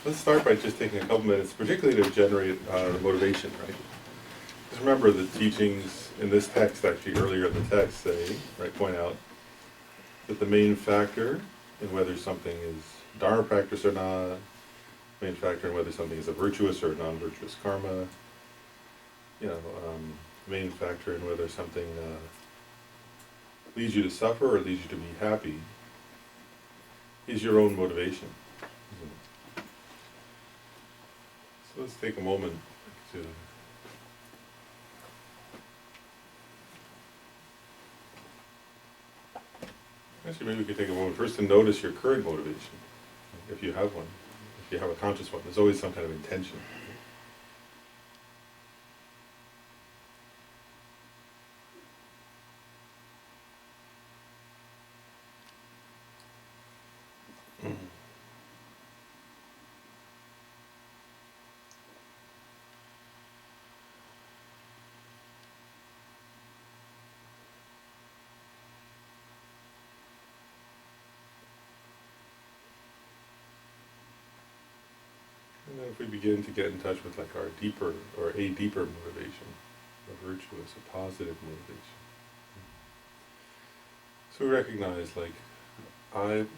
Let's start by just taking a couple minutes, particularly to generate motivation, right? Just remember the teachings in this text, actually earlier in the text, say, right, point out that the main factor in whether something is Dharma practice or not, main factor in whether something is a virtuous or non-virtuous karma, main factor in whether something leads you to suffer or leads you to be happy is your own motivation. So let's take a moment to actually maybe we could take a moment first to notice your current motivation, if you have one, if you have a conscious one. There's always some kind of intention. And then if we begin to get in touch with like our deeper, or a deeper motivation, a virtuous, a positive motivation. So we recognize like,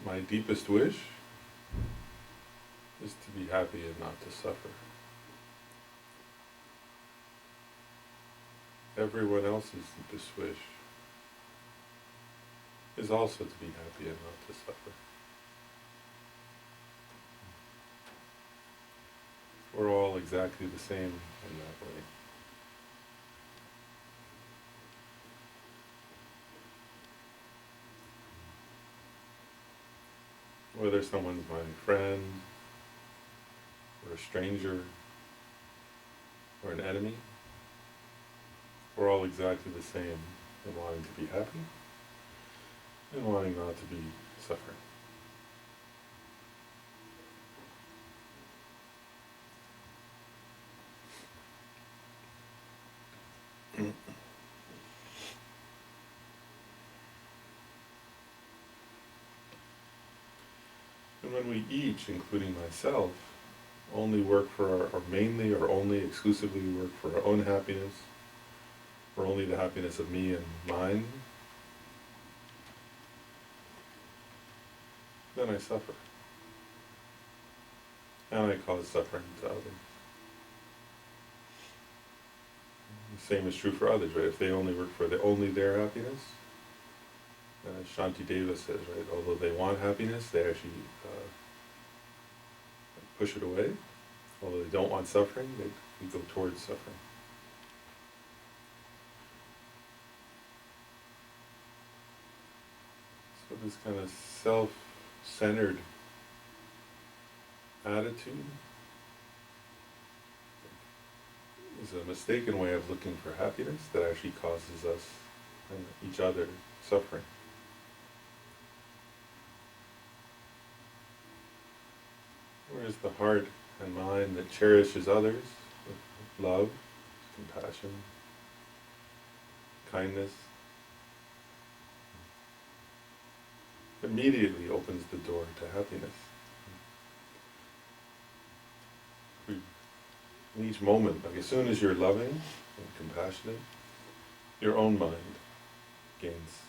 my deepest wish is to be happy and not to suffer. Everyone else's deepest wish is also to be happy and not to suffer. We're all exactly the same in that way. Whether someone's my friend, or a stranger, or an enemy, we're all exactly the same in wanting to be happy and wanting not to be suffering. And when we each, including myself, only work for or mainly or only exclusively work for our own happiness, or only the happiness of me and mine, then I suffer. And I cause suffering to others. The same is true for others, right? If they only work for only their happiness, as Shanti Deva says, right, although they want happiness, they actually push it away. Although they don't want suffering, they go towards suffering. So this kind of self-centered attitude is a mistaken way of looking for happiness that actually causes us and each other suffering. Whereas the heart and mind that cherishes others with love, compassion, kindness, immediately opens the door to happiness. In each moment, like as soon as you're loving and compassionate, your own mind gains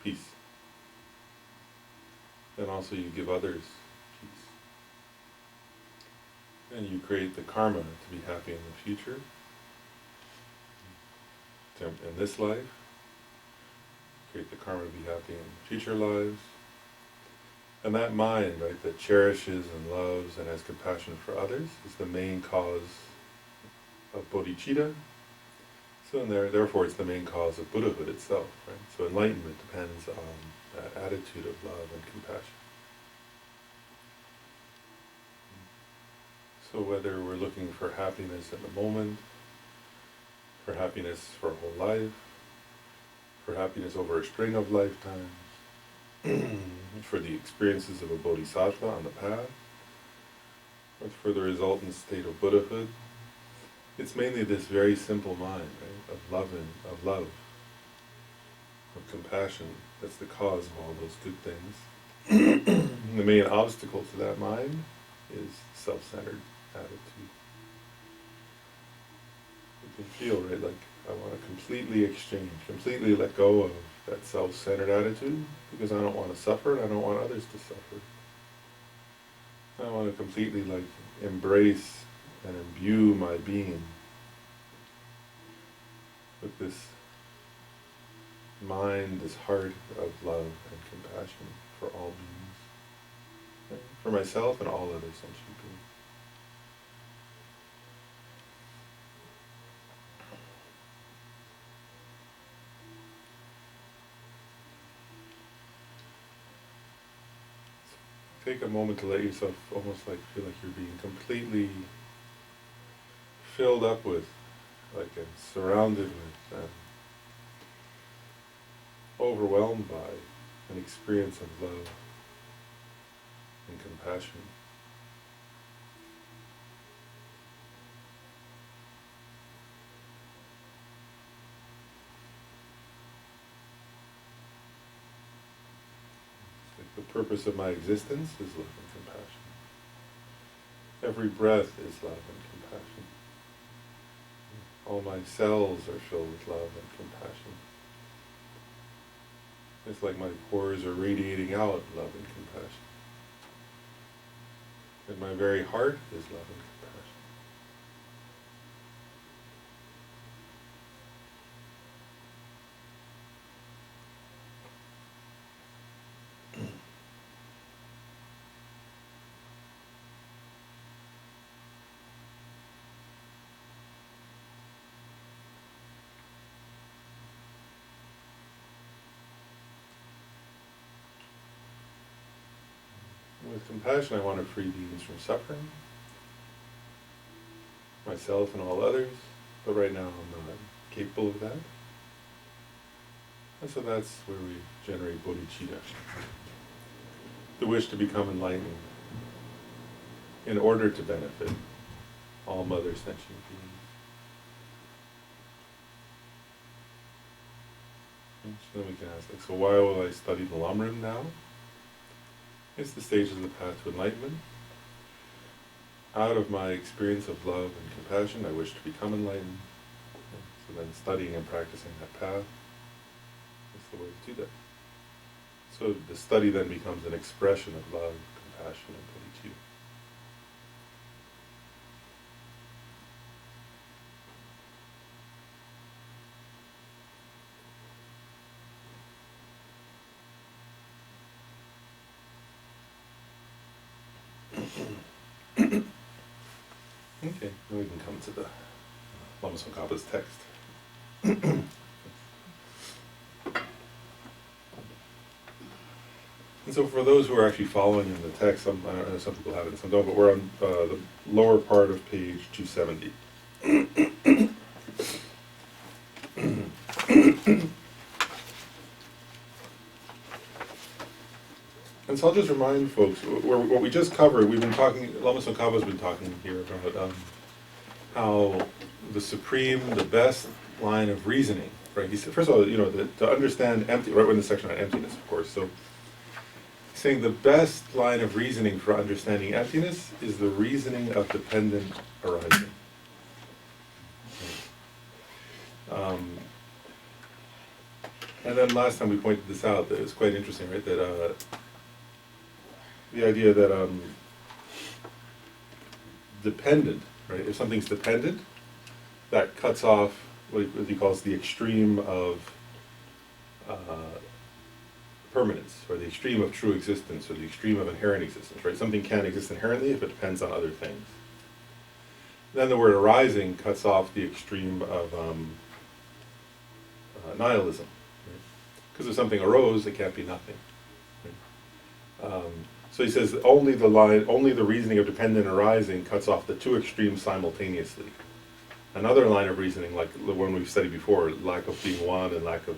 peace. Then also you give others peace. And you create the karma to be happy in the future, in this life. Create the karma to be happy in future lives. And that mind, right, that cherishes and loves and has compassion for others is the main cause of bodhicitta. So therefore it's the main cause of Buddhahood itself, right? So enlightenment depends on that attitude of love and compassion. So whether we're looking for happiness in the moment, for happiness for a whole life, for happiness over a string of lifetimes, for the experiences of a bodhisattva on the path, or for the resultant state of Buddhahood, it's mainly this very simple mind, right, of love, of compassion, that's the cause of all those good things. The main obstacle to that mind is self-centered attitude. You can feel, right, like I want to completely exchange, completely let go of that self-centered attitude, because I don't want to suffer and I don't want others to suffer. I want to completely like embrace and imbue my being with this mind, this heart of love and compassion for all beings, right? For myself and all other sentient beings. Take a moment to let yourself almost like feel like you're being completely filled up with, like, and surrounded with, overwhelmed by an experience of love and compassion. It's like the purpose of my existence is love and compassion. Every breath is love and compassion. All my cells are filled with love and compassion. It's like my pores are radiating out love and compassion. And my very heart is love and compassion. With compassion, I want to free beings from suffering, myself and all others, but right now I'm not capable of that. And so that's where we generate bodhicitta, the wish to become enlightened in order to benefit all mother sentient beings. And so then we can ask, like, so why will I study the Lamrim now? It's the stages of the path to enlightenment. Out of my experience of love and compassion, I wish to become enlightened. So then studying and practicing that path is the way to do that. So the study then becomes an expression of love, compassion, and bodhicitta. Okay, now we can come to the Lama Tsongkhapa's text. And so for those who are actually following in the text, I know some people have it and some don't, but we're on the lower part of page 270. And so I'll just remind folks, what we just covered, we've been talking, Lama Tsongkhapa's been talking here about how the supreme, the best line of reasoning, right? He said, first of all, to understand empty, right, we're in the section on emptiness, of course, so he's saying the best line of reasoning for understanding emptiness is the reasoning of dependent arising. And then last time we pointed this out, that it's quite interesting, right, that the idea that dependent, right? If something's dependent, that cuts off what he calls the extreme of permanence, or the extreme of true existence, or the extreme of inherent existence, right? Something can't exist inherently if it depends on other things. Then the word arising cuts off the extreme of nihilism, because right? If something arose, it can't be nothing. Right? So he says only the reasoning of dependent arising cuts off the two extremes simultaneously. Another line of reasoning, like the one we've studied before, lack of being one and lack of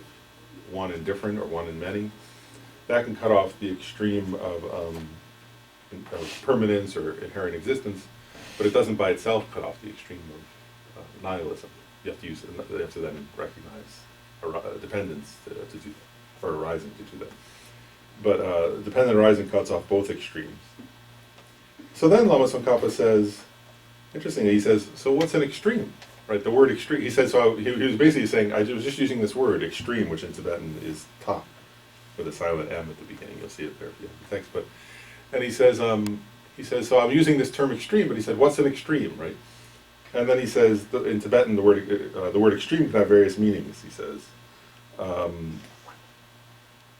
one and different, or one and many, that can cut off the extreme of permanence or inherent existence, but it doesn't by itself cut off the extreme of nihilism. You have to then recognize dependence to do that, or arising to do that. But dependent arising cuts off both extremes. So then Lama Tsongkhapa says, interestingly, he says, so what's an extreme? Right, the word extreme, he said, so he was basically saying, I was just using this word, extreme, which in Tibetan is ta, with a silent M at the beginning. You'll see it there if you have the text. But, and he says, so I'm using this term extreme, but he said, what's an extreme, right? And then he says, in Tibetan, the word extreme can have various meanings, he says.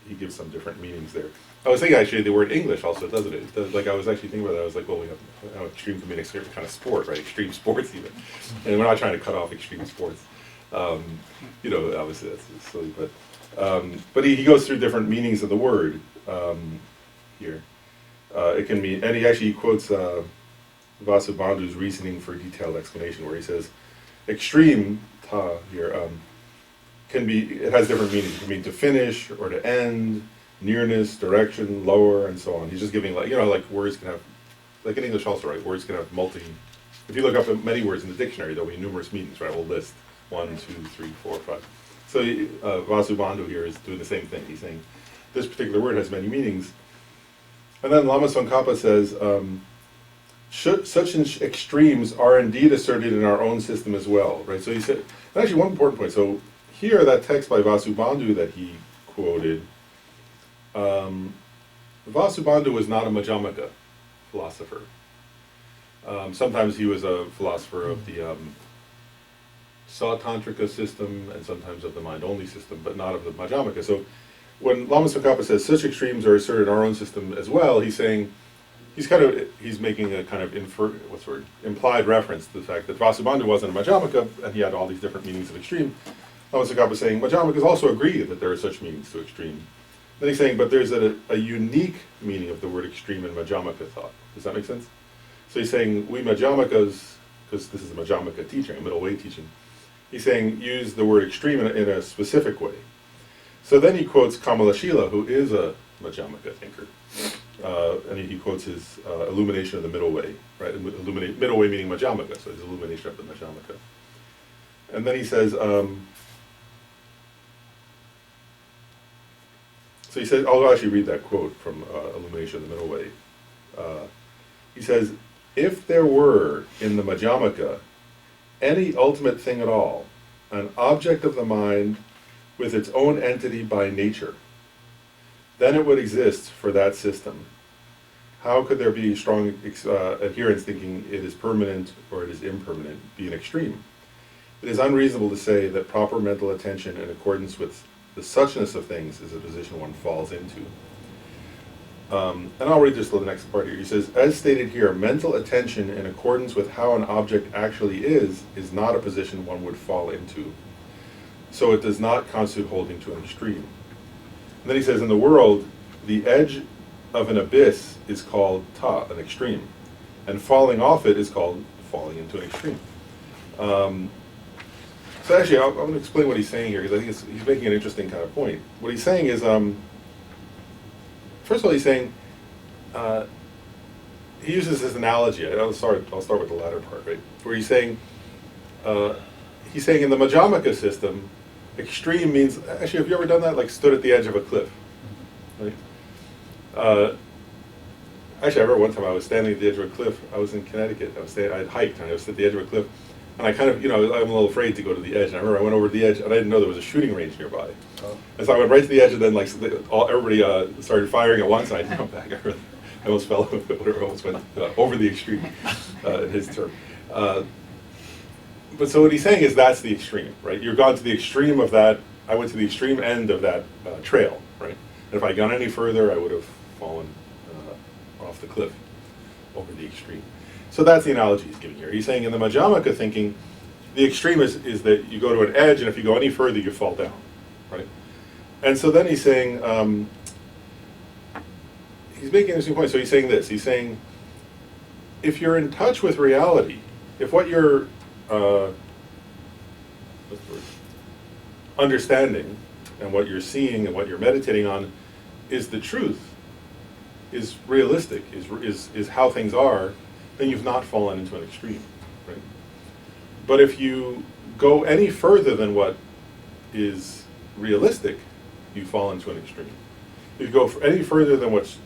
He gives some different meanings there. I was thinking actually the word English also, doesn't it? Like I was actually thinking about that. I was like, well, we have extreme can mean a certain kind of sport, right? Extreme sports even. And we're not trying to cut off extreme sports. Obviously that's silly, but he goes through different meanings of the word here. It can mean, and he quotes Vasubandhu's reasoning for detailed explanation, where he says, extreme ta here it has different meanings. It can mean to finish or to end, nearness, direction, lower, and so on. He's just giving like words can have, like in English also, right? Words can have if you look up many words in the dictionary, there'll be numerous meanings, right? We'll list 1, 2, 3, 4, 5. So Vasubandhu here is doing the same thing. He's saying this particular word has many meanings. And then Lama Tsongkhapa says, such extremes are indeed asserted in our own system as well, right? So he said, actually one important point. So here, that text by Vasubandhu that he quoted, Vasubandhu was not a Madhyamaka philosopher. Sometimes he was a philosopher of the Satantrika system and sometimes of the mind-only system, but not of the Madhyamaka. So when Lama Tsongkhapa says such extremes are asserted in our own system as well, he's saying, he's making a kind of implied reference to the fact that Vasubandhu wasn't a Madhyamaka and he had all these different meanings of extreme. Lama Tsongkhapa is saying Madhyamakas also agree that there are such meanings to extreme. Then he's saying, but there's a unique meaning of the word extreme in Madhyamaka thought. Does that make sense? So he's saying we Madhyamakas, because this is a Madhyamaka teaching, a middle way teaching, he's saying use the word extreme in a specific way. So then he quotes Kamalashila, who is a Madhyamaka thinker, and he quotes his illumination of the middle way, right? Middle way meaning Madhyamaka, so his illumination of the Madhyamaka. And then he says, so he says, I'll actually read that quote from Illumination of the Middle Way. He says, if there were in the Madhyamaka any ultimate thing at all, an object of the mind with its own entity by nature, then it would exist for that system. How could there be strong adherence thinking it is permanent or it is impermanent, be an extreme? It is unreasonable to say that proper mental attention in accordance with the suchness of things is a position one falls into. And I'll read just the next part here. He says, as stated here, mental attention in accordance with how an object actually is not a position one would fall into. So it does not constitute holding to an extreme. And then he says, in the world, the edge of an abyss is called ta, an extreme. And falling off it is called falling into an extreme. So actually, I'm going to explain what he's saying here, because I think he's making an interesting kind of point. What he's saying is, first of all, he's saying, he uses this analogy. I'll start with the latter part, right? Where he's saying in the Madhyamaka system, extreme means, actually, have you ever done that? Like stood at the edge of a cliff, right? Actually, I remember one time I was standing at the edge of a cliff. I was in Connecticut. I'd hiked, and I was at the edge of a cliff. And I kind of, I'm a little afraid to go to the edge. And I remember I went over to the edge, and I didn't know there was a shooting range nearby. Oh. And so I went right to the edge, and then everybody started firing at one side and come back. I almost fell over, whatever, almost went over the extreme in his term. But so what he's saying is that's the extreme, right? You've gone to the extreme of that. I went to the extreme end of that trail, right? And if I'd gone any further, I would have fallen off the cliff over the extreme. So that's the analogy he's giving here. He's saying in the Madhyamaka thinking, the extreme is that you go to an edge, and if you go any further, you fall down, right? And so then he's saying, he's making an interesting point. So he's saying this. He's saying, if you're in touch with reality, if what you're understanding and what you're seeing and what you're meditating on is the truth, is realistic, is how things are, then you've not fallen into an extreme, right? But if you go any further than what is realistic, you fall into an extreme. If you go any further than what's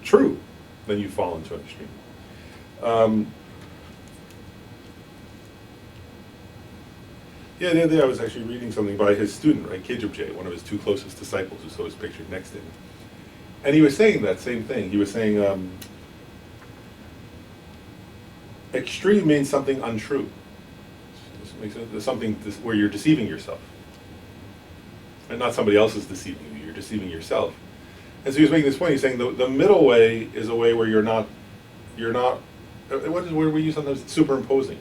true, then you fall into an extreme. Yeah, the other day I was actually reading something by his student, right, Kejubje, one of his two closest disciples, who's always pictured next to him. And he was saying that same thing. He was saying, extreme means something untrue. There's something where you're deceiving yourself. And not somebody else is deceiving you, you're deceiving yourself. And so he was making this point, he's saying the middle way is a way where you're not, what is the word we use sometimes? Superimposing.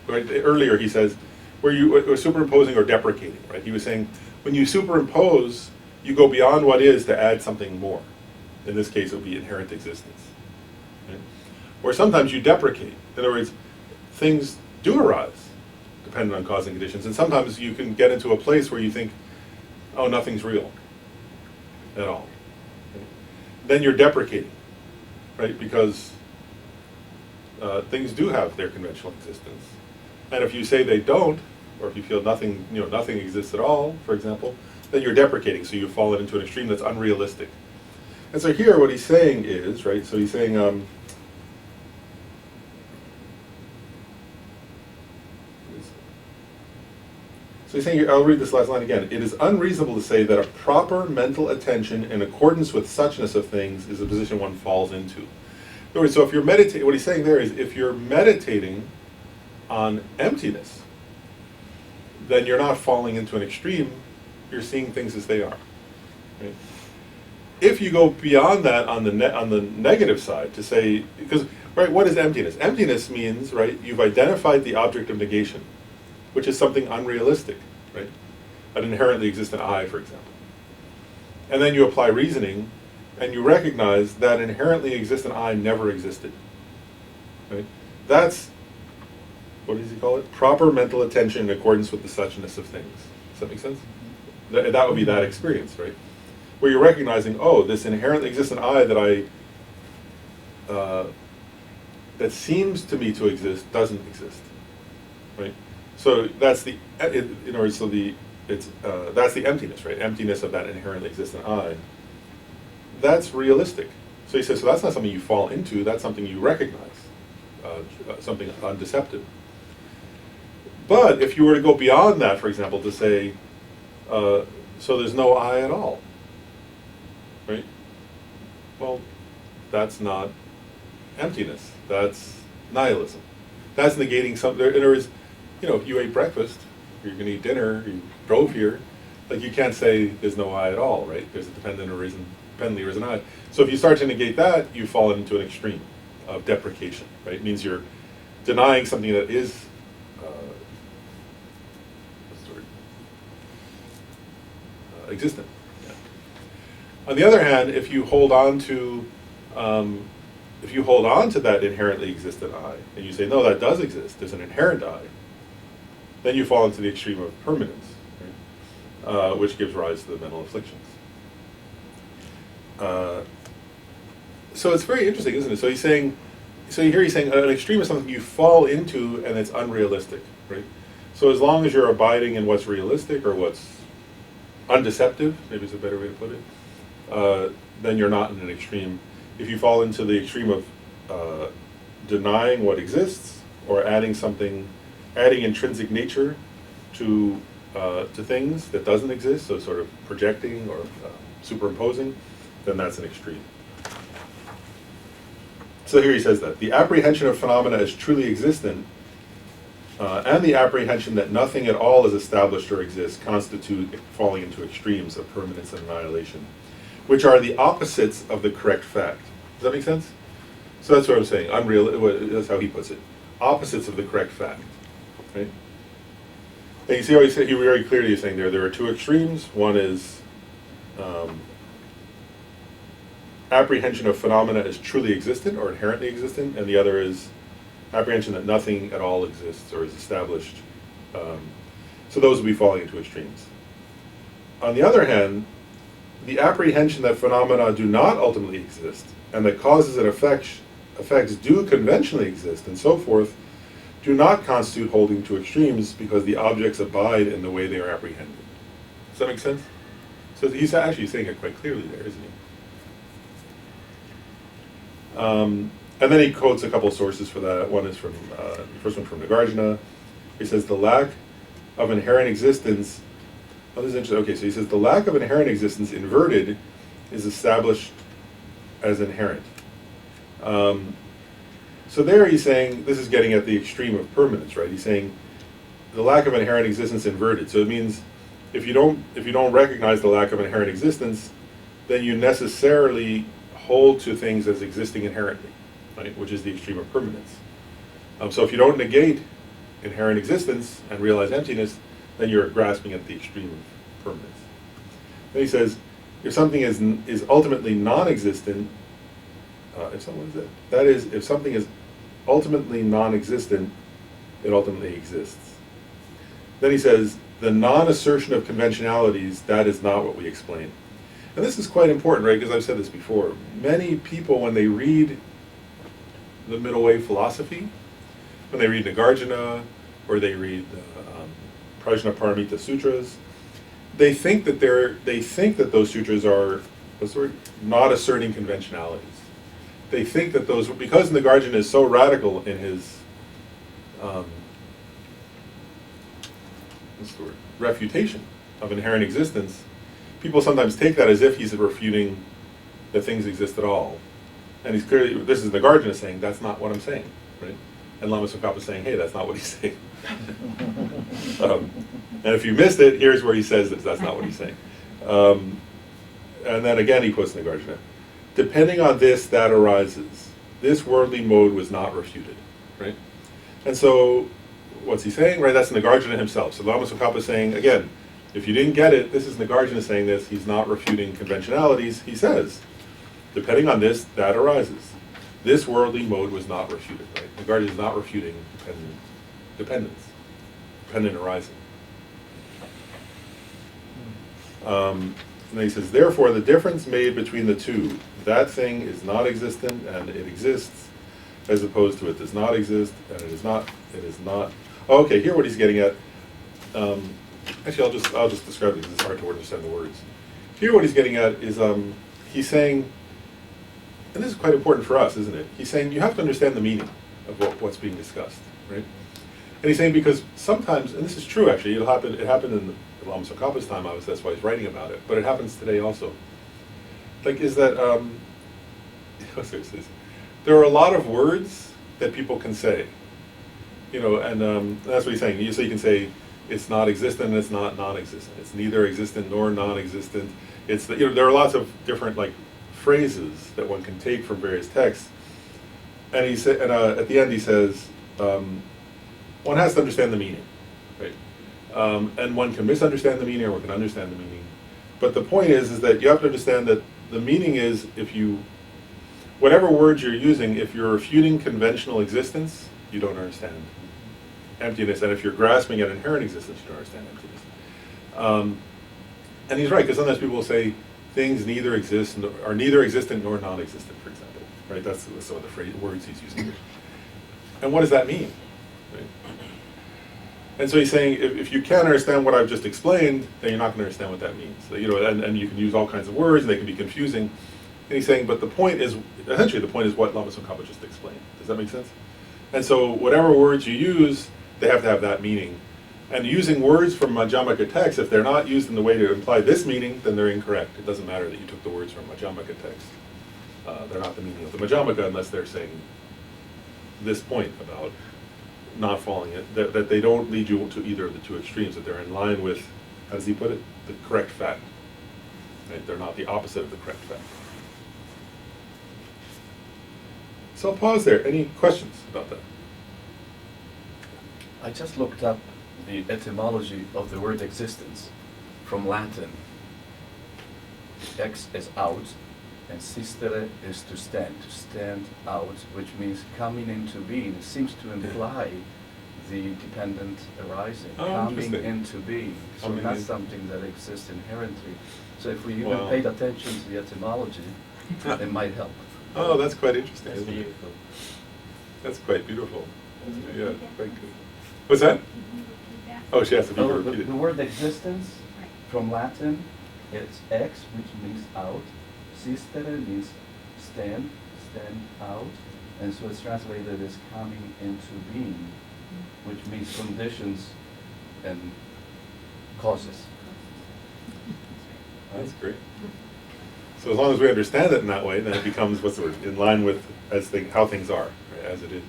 Right? Earlier he says, where you are superimposing or deprecating, right? He was saying, when you superimpose, you go beyond what is to add something more. In this case, it would be inherent existence. Right? Or sometimes you deprecate. In other words, things do arise, depending on causing conditions. And sometimes you can get into a place where you think, oh, nothing's real at all. Right? Then you're deprecating, right? Because things do have their conventional existence. And if you say they don't, or if you feel nothing, nothing exists at all, for example, then you're deprecating, so you've fallen into an extreme that's unrealistic. And so here what he's saying is, right, so he's saying, so he's saying, I'll read this last line again. It is unreasonable to say that a proper mental attention in accordance with suchness of things is a position one falls into. In other words, so if you're meditating, what he's saying there is, if you're meditating on emptiness, then you're not falling into an extreme, you're seeing things as they are. Right? If you go beyond that on the negative side to say, because, right, what is emptiness? Emptiness means, right, you've identified the object of negation, which is something unrealistic, right? An inherently existent I, for example. And then you apply reasoning, and you recognize that inherently existent I never existed, right? That's, what does he call it? Proper mental attention in accordance with the suchness of things. Does that make sense? That would be that experience, right? Where you're recognizing, oh, this inherently existent I that seems to me to exist doesn't exist, right? So that's the, in other words, so that's the emptiness, right? Emptiness of that inherently existent I. That's realistic. So he says, so that's not something you fall into, that's something you recognize, something undeceptive. But if you were to go beyond that, for example, to say, so there's no I at all, right? Well, that's not emptiness, that's nihilism. That's negating something. In other words, you ate breakfast, you're going to eat dinner, you drove here, like you can't say there's no I at all, right? There's a dependently arisen I. So if you start to negate that, you fall into an extreme of deprecation, right? It means you're denying something that is, existent. Yeah. On the other hand, if you hold on to that inherently existent I, and you say, no, that does exist, there's an inherent I, then you fall into the extreme of permanence, right? Which gives rise to the mental afflictions. So it's very interesting, isn't it? So he's saying an extreme is something you fall into and it's unrealistic, right? So as long as you're abiding in what's realistic or what's undeceptive, maybe is a better way to put it, then you're not in an extreme. If you fall into the extreme of denying what exists or adding intrinsic nature to things that doesn't exist, so sort of projecting or superimposing, then that's an extreme. So here he says that the apprehension of phenomena as truly existent and the apprehension that nothing at all is established or exists constitute falling into extremes of permanence and annihilation, which are the opposites of the correct fact. Does that make sense? So that's what I'm saying. That's how he puts it. Opposites of the correct fact. Right? And you see how he very clearly is saying there are two extremes. One is apprehension of phenomena as truly existent or inherently existent, and the other is apprehension that nothing at all exists or is established. So those would be falling into extremes. On the other hand, the apprehension that phenomena do not ultimately exist, and that causes and effects do conventionally exist, and so forth, do not constitute holding to extremes because the objects abide in the way they are apprehended. Does that make sense? So he's actually saying it quite clearly there, isn't he? And then he quotes a couple sources for that. One is from, the first one from Nagarjuna. He says, the lack of inherent existence, oh, this is interesting. Okay, so he says, the lack of inherent existence inverted is established as inherent. So there he's saying, this is getting at the extreme of permanence, right? He's saying the lack of inherent existence inverted. So it means if you don't recognize the lack of inherent existence, then you necessarily hold to things as existing inherently, right? Which is the extreme of permanence. So if you don't negate inherent existence and realize emptiness, then you're grasping at the extreme of permanence. Then he says, if something is ultimately non-existent, if something is ultimately non-existent, it ultimately exists. Then he says, the non-assertion of conventionalities, that is not what we explain. And this is quite important, right? Because I've said this before. Many people, when they read the middle way philosophy, when they read Nagarjuna, or they read the Prajnaparamita Sutras, they think that those sutras are not asserting conventionalities. They think that those, because Nagarjuna is so radical in his refutation of inherent existence, people sometimes take that as if he's refuting that things exist at all. And he's clearly, this is Nagarjuna saying, that's not what I'm saying, right? And Lama Tsongkhapa is saying, hey, that's not what he's saying. And if you missed it, here's where he says that that's not what he's saying. And then again he quotes Nagarjuna. Depending on this, that arises. This worldly mode was not refuted, right? And so, what's he saying, right? That's Nagarjuna himself. So Lama Tsongkhapa is saying, again, if you didn't get it, this is Nagarjuna saying this, he's not refuting conventionalities. He says, depending on this, that arises. This worldly mode was not refuted, right? Nagarjuna is not refuting dependence, dependent arising. And then he says, therefore, the difference made between the two, that thing is not existent and it exists, as opposed to it does not exist and it is not. Oh, okay, here what he's getting at. Actually, I'll just describe it because it's hard to understand the words. Here what he's getting at is he's saying, and this is quite important for us, isn't it? He's saying you have to understand the meaning of what's being discussed, right? And he's saying because sometimes, and this is true actually, it happened in Lama Tsongkhapa's time, that's why he's writing about it, but it happens today also. Like, is that, there are a lot of words that people can say, and that's what he's saying. So you can say, it's not existent, it's not non-existent. It's neither existent nor non-existent. It's there are lots of different phrases that one can take from various texts. And he said, at the end he says, one has to understand the meaning, right? And one can misunderstand the meaning, or one can understand the meaning. But the point is that you have to understand that the meaning is, whatever words you're using, if you're refuting conventional existence, you don't understand emptiness. And if you're grasping at inherent existence, you don't understand emptiness. And he's right, because sometimes people will say things are neither existent nor non-existent, for example. Right? That's some of the words he's using here. And what does that mean? Right? And so he's saying, if you can't understand what I've just explained, then you're not going to understand what that means. So, and you can use all kinds of words, and they can be confusing. And he's saying, but essentially the point is what Lama Tsongkhapa just explained. Does that make sense? And so whatever words you use, they have to have that meaning. And using words from Madhyamaka texts, if they're not used in the way to imply this meaning, then they're incorrect. It doesn't matter that you took the words from Madhyamaka text. They're not the meaning of the Madhyamaka unless they're saying this point about not following it, that they don't lead you to either of the two extremes, that they're in line with, how does he put it, the correct fact. Right? They're not the opposite of the correct fact. So I'll pause there. Any questions about that? I just looked up the etymology of the word existence from Latin. Ex is out, and sistere is to stand out, which means coming into being. It seems to imply the dependent arising, coming into being. So not something that exists inherently. So if we even paid attention to the etymology, it might help. Oh, that's quite interesting. That's beautiful. That's quite beautiful. Yeah, quite good. What's that? Oh, she has to be repeated. The word existence from Latin, it's ex, which means out. Sistere means stand out, And so it's translated as coming into being, which means conditions and causes. That's great. So as long as we understand it in that way, then it becomes, what's the word, in line with how things are, right, as it is.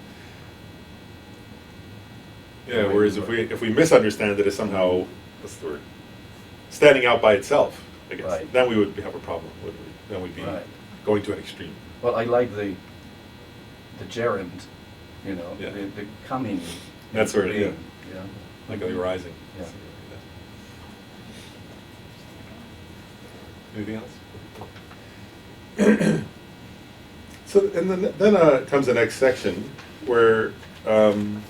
Yeah, whereas if we misunderstand it as somehow, what's the word, standing out by itself, I guess, Right. then we would have a problem, wouldn't we? Then we'd be Right. going to an extreme. Well, I like the gerund, you know, Yeah. the coming. That's into sort of, yeah. being, yeah. Like the rising. Yeah. Anything else? So, and then comes the next section where, in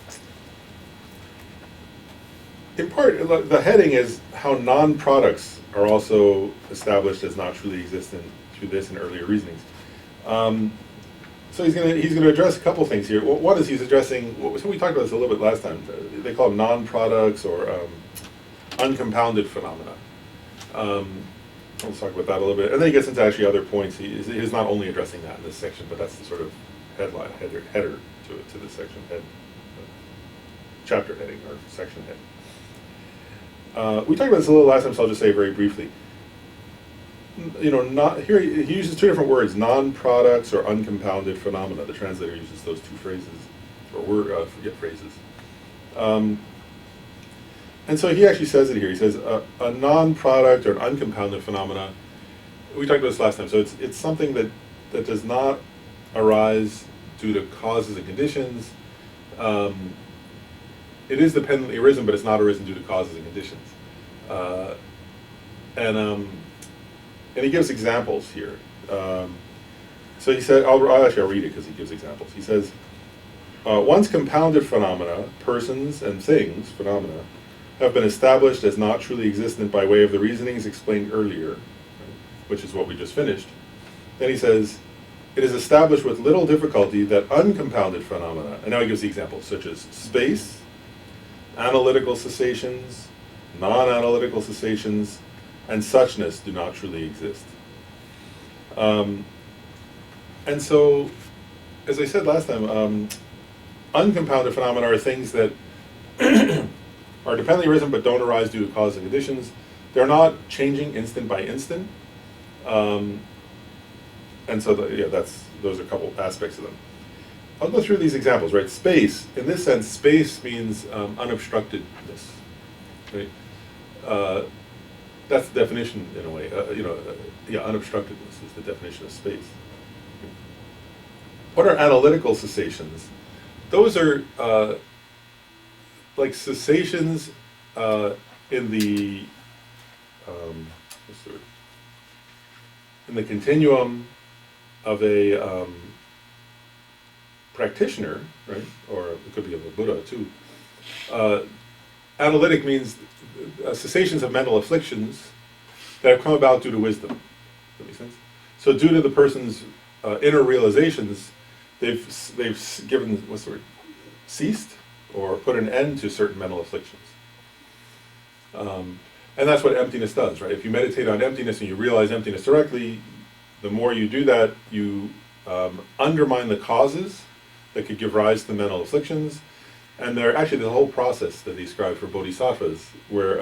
part, the heading is how non-products are also established as not truly existent through this and earlier reasonings. So he's gonna address a couple things here. One is he's addressing, so we talked about this a little bit last time. They call them non-products or uncompounded phenomena. Let's talk about that a little bit, and then he gets into actually other points. He's not only addressing that in this section, but that's the sort of header to this section, chapter heading or section heading. We talked about this a little last time, so I'll just say very briefly. You know, here he uses two different words: non-products or uncompounded phenomena. The translator uses those two phrases, or forget phrases. And so he actually says it here. He says a non-product or an uncompounded phenomena. We talked about this last time. So it's something that does not arise due to causes and conditions. It is dependently arisen, but it's not arisen due to causes and conditions. And he gives examples here. So he said, I'll read it because he gives examples. He says, once compounded phenomena, persons and things, phenomena, have been established as not truly existent by way of the reasonings explained earlier, right, which is what we just finished. Then he says, it is established with little difficulty that uncompounded phenomena, and now he gives the examples, such as space, analytical cessations, non-analytical cessations, and suchness do not truly exist. And so, as I said last time, uncompounded phenomena are things that are dependently arisen but don't arise due to causes and conditions. They're not changing instant by instant. And so, those are a couple aspects of them. I'll go through these examples, right? Space, in this sense, space means unobstructedness, right? That's the definition in a way. Unobstructedness is the definition of space. What are analytical cessations? Those are like cessations in the continuum of a practitioner, right? Or it could be of a Buddha too. Analytic means cessations of mental afflictions that have come about due to wisdom. Does that make sense? So due to the person's inner realizations, they've given, what's the word, ceased or put an end to certain mental afflictions. And that's what emptiness does, right? If you meditate on emptiness and you realize emptiness directly, the more you do that, you undermine the causes that could give rise to mental afflictions. And they're actually the whole process that he described for bodhisattvas, where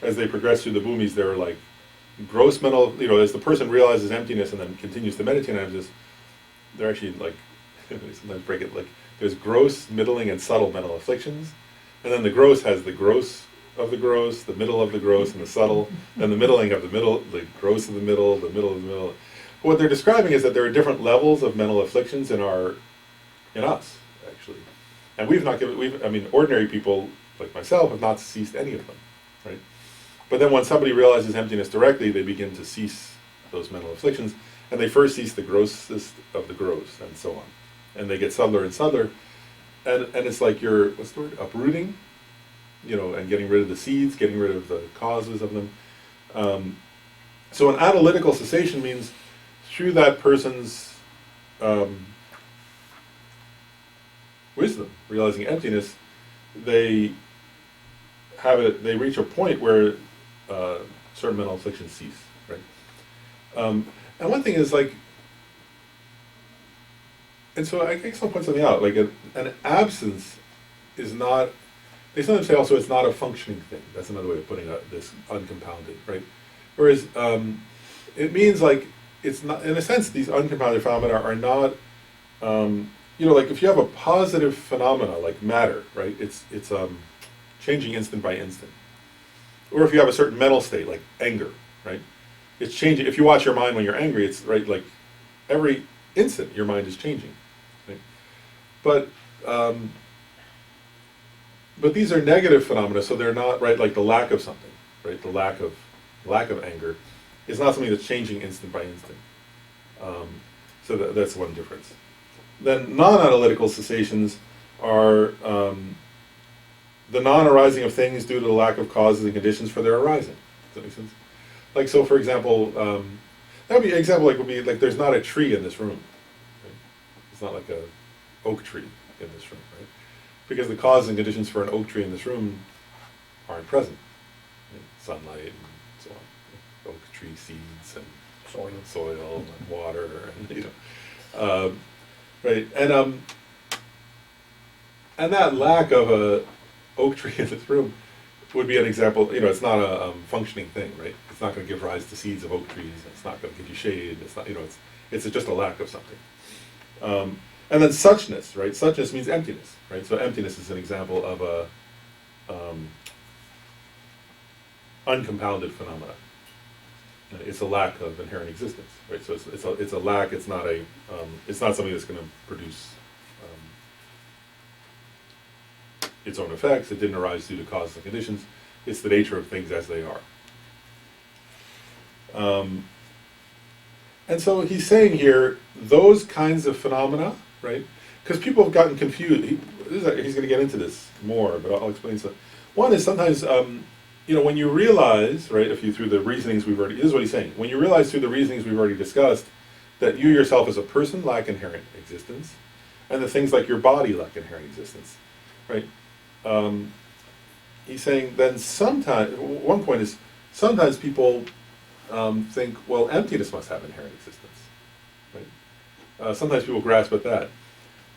as they progress through the bhumis, they're like gross mental, as the person realizes emptiness and then continues to meditate on emptiness, they're actually like, sometimes break it, like there's gross, middling, and subtle mental afflictions. And then the gross has the gross of the gross, the middle of the gross, and the subtle, and the middling of the middle, the gross of the middle of the middle. What they're describing is that there are different levels of mental afflictions in us, actually. And ordinary people like myself have not ceased any of them, right? But then when somebody realizes emptiness directly, they begin to cease those mental afflictions, and they first cease the grossest of the gross, and so on. And they get subtler and subtler, and it's like you're, what's the word, uprooting, and getting rid of the seeds, getting rid of the causes of them. So an analytical cessation means through that person's wisdom, realizing emptiness, they reach a point where certain mental afflictions cease, right? And one thing is like, and so I guess I'll point something out, like an absence is not, they sometimes say also it's not a functioning thing. That's another way of putting this uncompounded, right? Whereas it means like, it's not, in a sense, these uncompounded phenomena are not, you know, like if you have a positive phenomena like matter, right? It's changing instant by instant. Or if you have a certain mental state like anger, right? It's changing. If you watch your mind when you're angry, it's right, like every instant your mind is changing, right? But these are negative phenomena, so they're not, right, like the lack of something, right? The lack of anger is not something that's changing instant by instant. So that's one difference. Then non-analytical cessations are the non-arising of things due to the lack of causes and conditions for their arising. Does that make sense? Like, so for example, that would be an example, like would be like there's not a tree in this room. Right? It's not like a oak tree in this room, right? Because the causes and conditions for an oak tree in this room aren't present. Right? Sunlight and so on. Oak tree seeds and soil and water and you know, right? And that lack of a oak tree in this room would be an example. You know, it's not a functioning thing, right? It's not going to give rise to seeds of oak trees. It's not going to give you shade. It's not, you know, it's just a lack of something. And then suchness, right? Suchness means emptiness, right? So emptiness is an example of a uncompounded phenomena. It's a lack of inherent existence, right? So it's a lack. It's not it's not something that's going to produce its own effects. It didn't arise due to causes and conditions. It's the nature of things as they are. And so he's saying here, those kinds of phenomena, right? Because people have gotten confused. He's going to get into this more, but I'll explain some. One is sometimes, you know, when you realize, right, if you through the reasonings we've already, this is what he's saying, when you realize through the reasonings we've already discussed that you yourself as a person lack inherent existence, and the things like your body lack inherent existence, right? He's saying then sometimes, one point is, sometimes people think, well, emptiness must have inherent existence, right? Sometimes people grasp at that.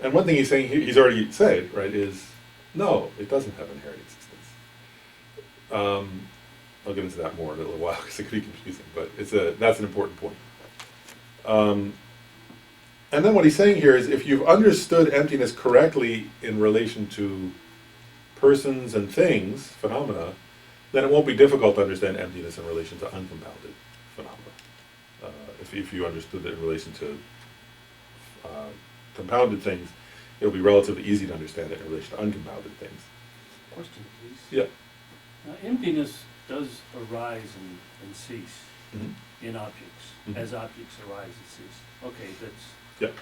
And one thing he's saying, he's already said, right, is, no, it doesn't have inherent existence. I'll get into that more in a little while because it could be confusing, but that's an important point. And then what he's saying here is, if you've understood emptiness correctly in relation to persons and things, phenomena, then it won't be difficult to understand emptiness in relation to uncompounded phenomena. If you understood it in relation to compounded things, it'll be relatively easy to understand it in relation to uncompounded things. Question, please. Yeah. Now, emptiness does arise and cease Mm-hmm. in objects. Mhm. As objects arise and cease. Okay, that's. Yep,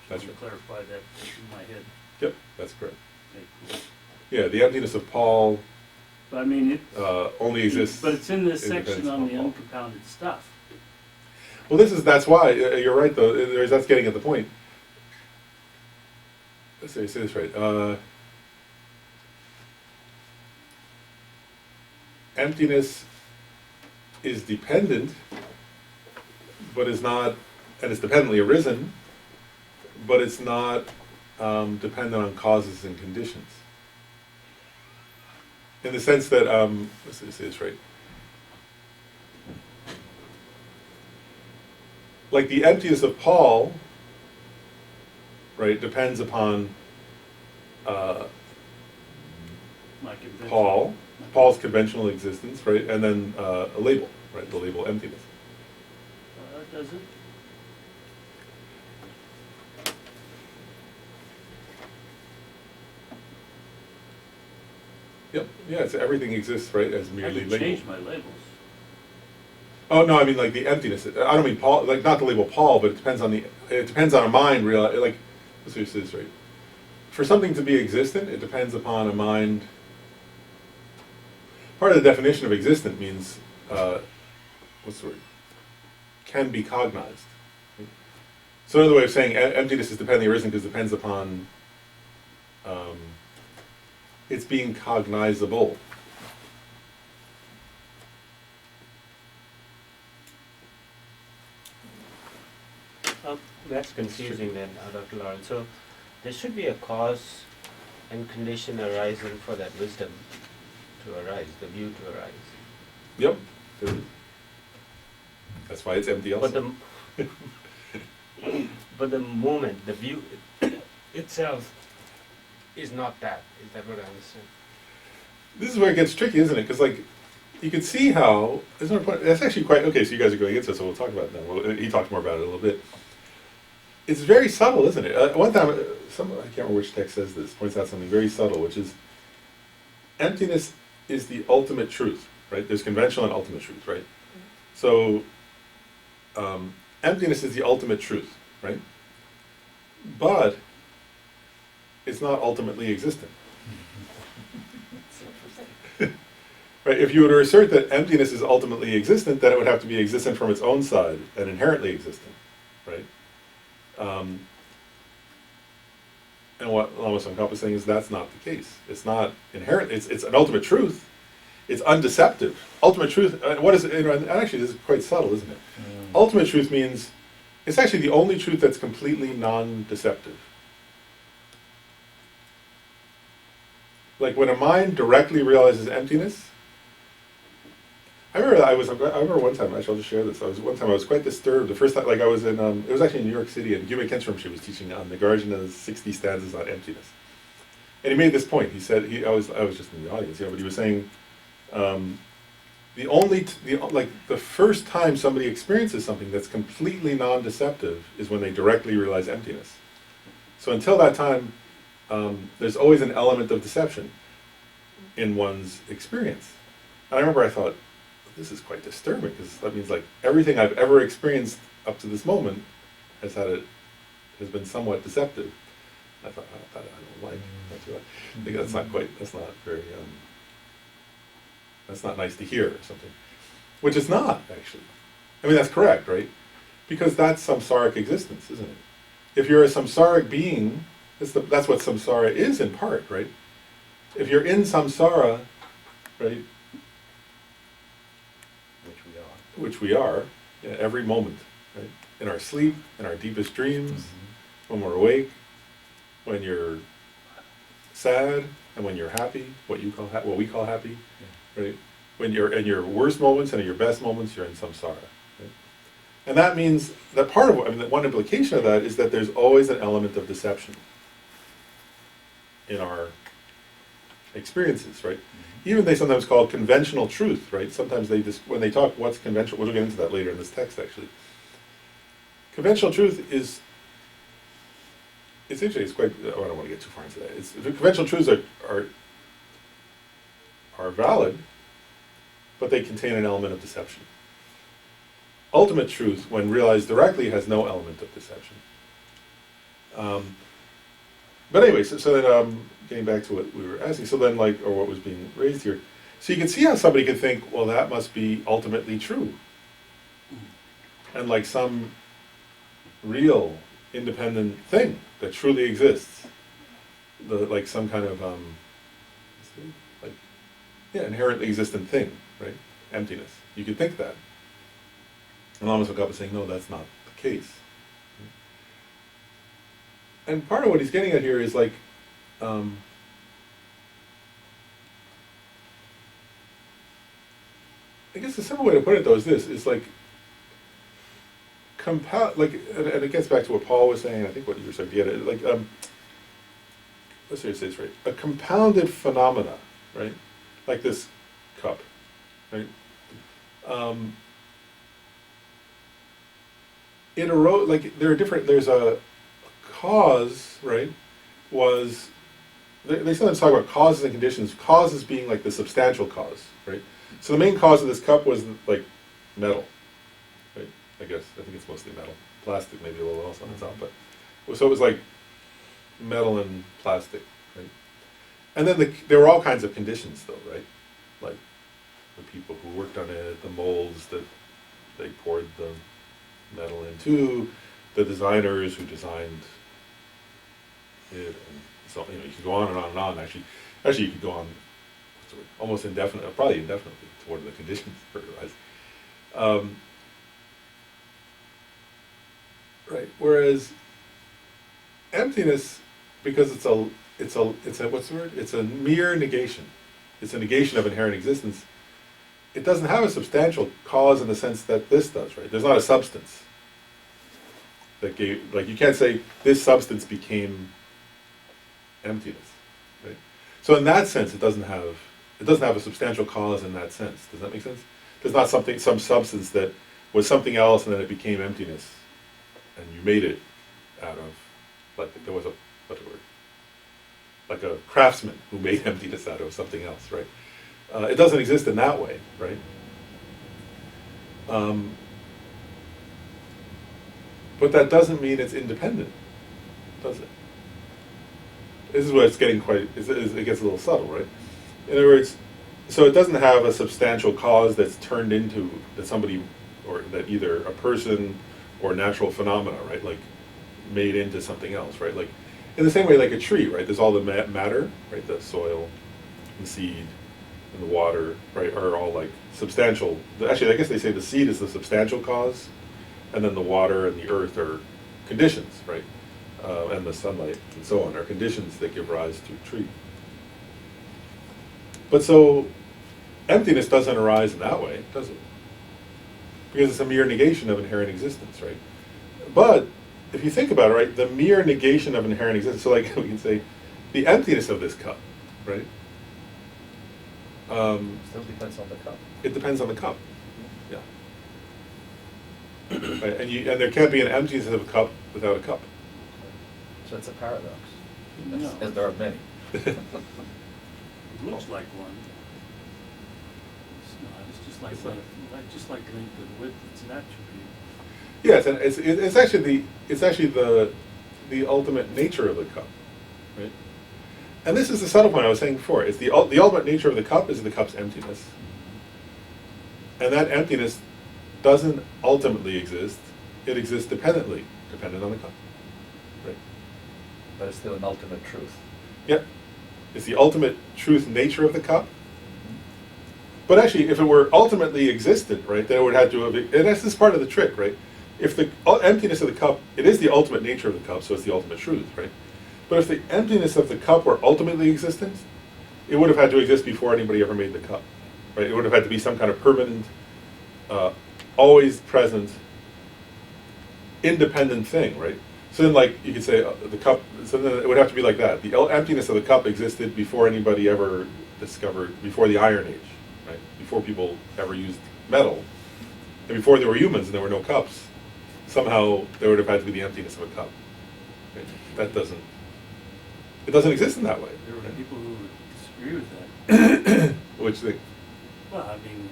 that's To right. clarify that in my head. Yep, that's correct. Okay, cool. Yeah, the emptiness of Paul But I mean, only exists. but it's in this independent section on of the Paul. uncompounded stuff. Well, that's why, you're right though, that's getting at the point. Let's say this right. Emptiness is dependent, but is not, and it's dependently arisen, but it's not dependent on causes and conditions. In the sense that, let's say this right. Like the emptiness of Paul, right, depends upon My convention. Paul's conventional existence, right, and then a label, right, the label emptiness. Does it? Yep, yeah, it's everything exists, right, as I merely can label. change my labels. Oh no, I mean like the emptiness. I don't mean Paul, like not the label Paul, but it depends on a mind. Like, let's say this right. For something to be existent, it depends upon a mind. Part of the definition of existent means, what's the word? Can be cognized. So another way of saying emptiness is dependently arisen because it depends upon it's being cognizable. That's confusing then, Dr. Lawrence. So there should be a cause and condition arising for that wisdom to arise, the view to arise. Yep. There is. That's why it's empty also. But the moment, the view itself is not that. Is that what I understand? This is where it gets tricky, isn't it? Because like, you can see how, there's no point, that's actually quite, okay, so you guys are going into it, so we'll talk about it now. Well, he talked more about it a little bit. It's very subtle, isn't it? One time, I can't remember which text says this, points out something very subtle, which is, emptiness is the ultimate truth, right? There's conventional and ultimate truth, right? So, emptiness is the ultimate truth, right? But, it's not ultimately existent. Right, if you were to assert that emptiness is ultimately existent, then it would have to be existent from its own side and inherently existent, right? And what Lama Tsongkhapa is saying is that's not the case. It's not inherent. It's an ultimate truth. It's undeceptive. Ultimate truth. What is it? And actually, this is quite subtle, isn't it? Ultimate truth means it's actually the only truth that's completely non-deceptive. Like when a mind directly realizes emptiness. I remember one time, actually I'll just share this, I was quite disturbed, the first time, like I was in, it was actually in New York City, and Gyume Khentsram she was teaching on Nagarjuna's 60 stanzas on emptiness. And he made this point, he said, I was just in the audience, but he was saying, the first time somebody experiences something that's completely non-deceptive is when they directly realize emptiness. So until that time, there's always an element of deception in one's experience. And I remember I thought, this is quite disturbing, because that means like everything I've ever experienced up to this moment has been somewhat deceptive. I thought, that I don't like. I think that's not nice to hear or something. Which is not, actually. I mean, that's correct, right? Because that's samsaric existence, isn't it? If you're a samsaric being, that's what samsara is in part, right? If you're in samsara, right? Which we are, every moment, right? In our sleep, in our deepest dreams, when we're awake, when you're sad, and when you're happy, what we call happy, right? When you're in your worst moments and in your best moments, you're in samsara. Right? And that means that one implication of that is that there's always an element of deception in our experiences, right? Even they sometimes call conventional truth, right? Sometimes when they talk what's conventional, we'll get into that later in this text actually. Conventional truth it's interesting, it's quite, I don't want to get too far into that. Conventional truths are valid, but they contain an element of deception. Ultimate truth, when realized directly, has no element of deception. But anyway, so then getting back to what we were asking, so then or what was being raised here, so you can see how somebody could think, well, that must be ultimately true. And like some real independent thing that truly exists, like some kind of, inherently existent thing, right? Emptiness. You could think that. And Lama Tsongkhapa is saying, no, that's not the case. And part of what he's getting at here is I guess the simple way to put it though is this, it's and it gets back to what Paul was saying, I think what you were saying, let's say it's right, a compounded phenomena, right? Like this cup, right? It arose, there's a cause, right, they sometimes talk about causes and conditions, causes being like the substantial cause, right? So the main cause of this cup was like metal, right? I think it's mostly metal. Plastic, maybe a little else on the top, but so it was like metal and plastic, right? And then there were all kinds of conditions though, right? Like the people who worked on it, the molds that they poured the metal into, the designers who designed it, and so you could go on and on and on. Actually you could go on almost indefinitely, probably indefinitely, toward the conditions for it. right? Whereas emptiness, because it's a what's the word? It's a mere negation. It's a negation of inherent existence. It doesn't have a substantial cause in the sense that this does, right? There's not a substance that gave, like you can't say this substance became emptiness, right? So in that sense, it doesn't have a substantial cause in that sense. Does that make sense? There's not some substance that was something else and then it became emptiness, and you made it out of, like there was what's the word? Like a craftsman who made emptiness out of something else, right? It doesn't exist in that way, right? But that doesn't mean it's independent, does it? This is where it's getting it gets a little subtle, right? In other words, so it doesn't have a substantial cause that's turned into, that somebody, or that either a person or natural phenomena, right? Like made into something else, right? Like in the same way, like a tree, right? There's all the matter, right? The soil, the seed, and the water, right? Are all like substantial. Actually, I guess they say the seed is the substantial cause, and then the water and the earth are conditions, right? And the sunlight and so on are conditions that give rise to a tree. But so, emptiness doesn't arise in that way, does it? Because it's a mere negation of inherent existence, right? But if you think about it, right, the mere negation of inherent existence, so like we can say, the emptiness of this cup, right? Still depends on the cup. It depends on the cup, yeah. Right, and there can't be an emptiness of a cup without a cup. So it's a paradox, No. as there are many. It looks like one. It's not, it's just like length and width, it's an attribute. Yes, and it's actually the ultimate nature of the cup, right? And this is the subtle point I was saying before. It's the ultimate nature of the cup is the cup's emptiness, and that emptiness doesn't ultimately exist. It exists dependent on the cup, right? But it's still an ultimate truth. Yep, it's the ultimate truth nature of the cup. But actually, if it were ultimately existent, right, then it would have to have, and this is part of the trick, right? If the emptiness of the cup, it is the ultimate nature of the cup, so it's the ultimate truth, right? But if the emptiness of the cup were ultimately existent, it would have had to exist before anybody ever made the cup, right? It would have had to be some kind of permanent, always present, independent thing, right? So then, like, you could say the cup, so then it would have to be like that. The emptiness of the cup existed before anybody ever discovered, before the Iron Age, right? Before people ever used metal, and before there were humans and there were no cups. Somehow there would have had to be the emptiness of a cup. Right? It doesn't exist in that way. There were right? people who would disagree with that. Which they, Well, I mean,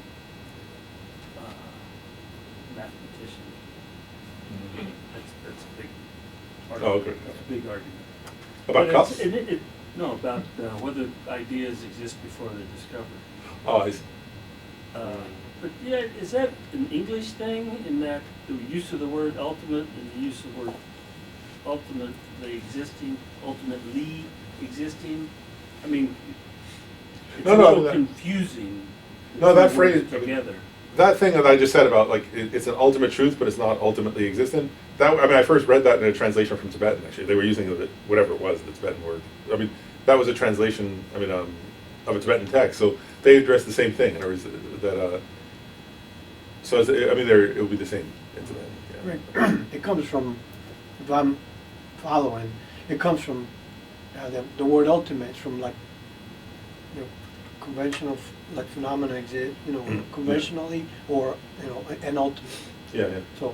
mathematician, that's a big argument. Oh, okay. That's a big argument. about But cups? No, about whether ideas exist before they're discovered. Oh, I see. But yeah, is that an English thing, in that the use of the word ultimate and the use of the word ultimately existing, ultimately existing? I mean, it's No, a no, little that- confusing. the No, two that words phrase- together. That thing that I just said about, like, it's an ultimate truth, but it's not ultimately existent. I first read that in a translation from Tibetan, actually. They were using whatever it was, the Tibetan word. I mean, that was a translation, of a Tibetan text. So they addressed the same thing. In other words, it would be the same in Tibetan. Yeah. Right. It comes from, if I'm following, it comes from the word ultimate. It's from, like, conventional, like, phenomena exist, conventionally, or an ultimate. Yeah, yeah. So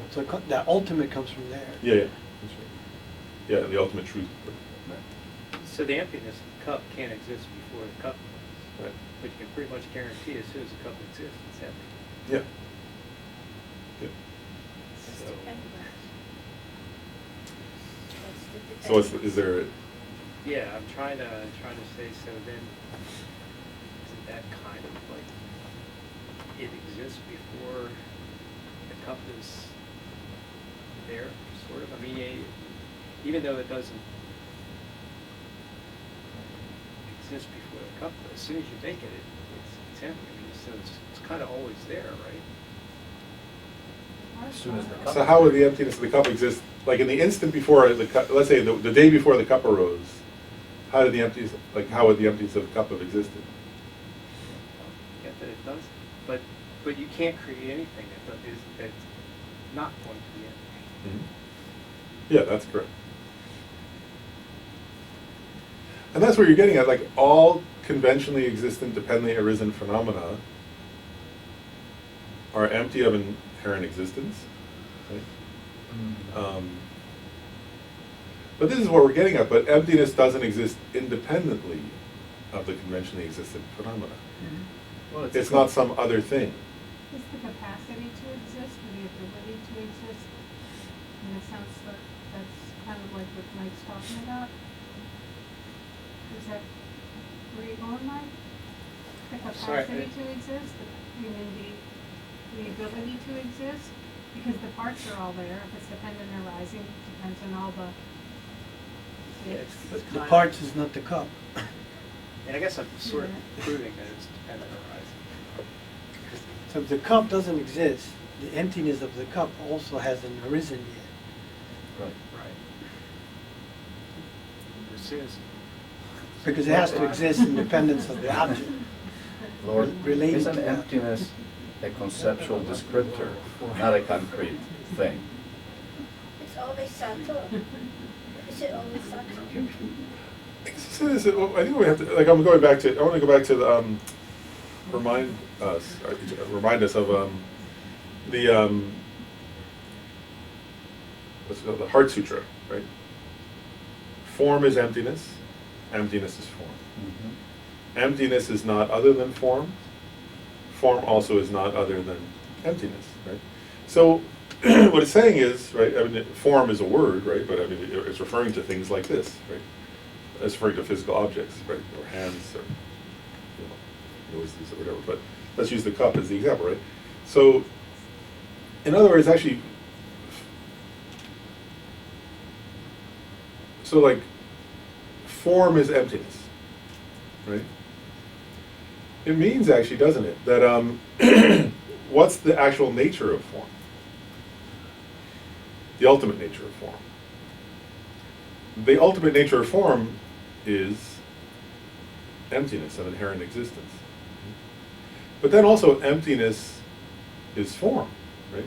that ultimate comes from there. Yeah, yeah. That's right. Yeah, the ultimate truth. So the emptiness of the cup can't exist before the cup, Right. but you can pretty much guarantee as soon as the cup exists, it's empty. Yeah. Good. So, So is there? yeah, I'm trying to say, so then, isn't that kind of like, it exists before the cup is there, sort of? I mean, even though it doesn't exist before the cup, but as soon as you make it, it's empty. I mean, so it's kind of always there, right? as soon as the cup. So how would the emptiness of the cup exist? Like in the instant before the cup, let's say the day before the cup arose, how did the emptiness, like how would the emptiness of the cup have existed? Get that it does, but you can't create anything that's not going to be empty. Yeah, that's correct. And that's where you're getting at, like all conventionally existent, dependently arisen phenomena are empty of inherent existence. Right? But this is what we're getting at, but emptiness doesn't exist independently of the conventionally existent phenomena. Well, It's not some other thing. Is the capacity to exist or the ability to exist, in a sense that that's kind of like what Mike's talking about? Is that where you're going, Mike? The Sorry, capacity to exist, you mean the ability to exist? Because the parts are all there, if it's dependent arising, depends on all the. Yeah, it's The kind parts is not the cup. And I guess I'm sort of Yeah. proving that it's dependent arising. So if the cup doesn't exist, the emptiness of the cup also hasn't arisen yet. Right. Right. This is. Because it has to exist in dependence of the object. Lord, Related isn't to that. emptiness a conceptual descriptor, not a concrete thing? It's always subtle. Is it always subtle? So this is, I think we have to, like I'm going back to, I want to go back to the, remind us of the, what's it called, the Heart Sutra, right? Form is emptiness, emptiness is form. Emptiness is not other than form. Form also is not other than emptiness, right? So what it's saying is, right, I mean, form is a word, right, but I mean, it's referring to things like this, right? It's referring to physical objects, right, or hands, or, noses, or whatever, but let's use the cup as the example, right? So, in other words, actually, so like, form is emptiness, right? It means actually, doesn't it, that what's the actual nature of form? The ultimate nature of form. The ultimate nature of form is emptiness of inherent existence. But then also emptiness is form, right?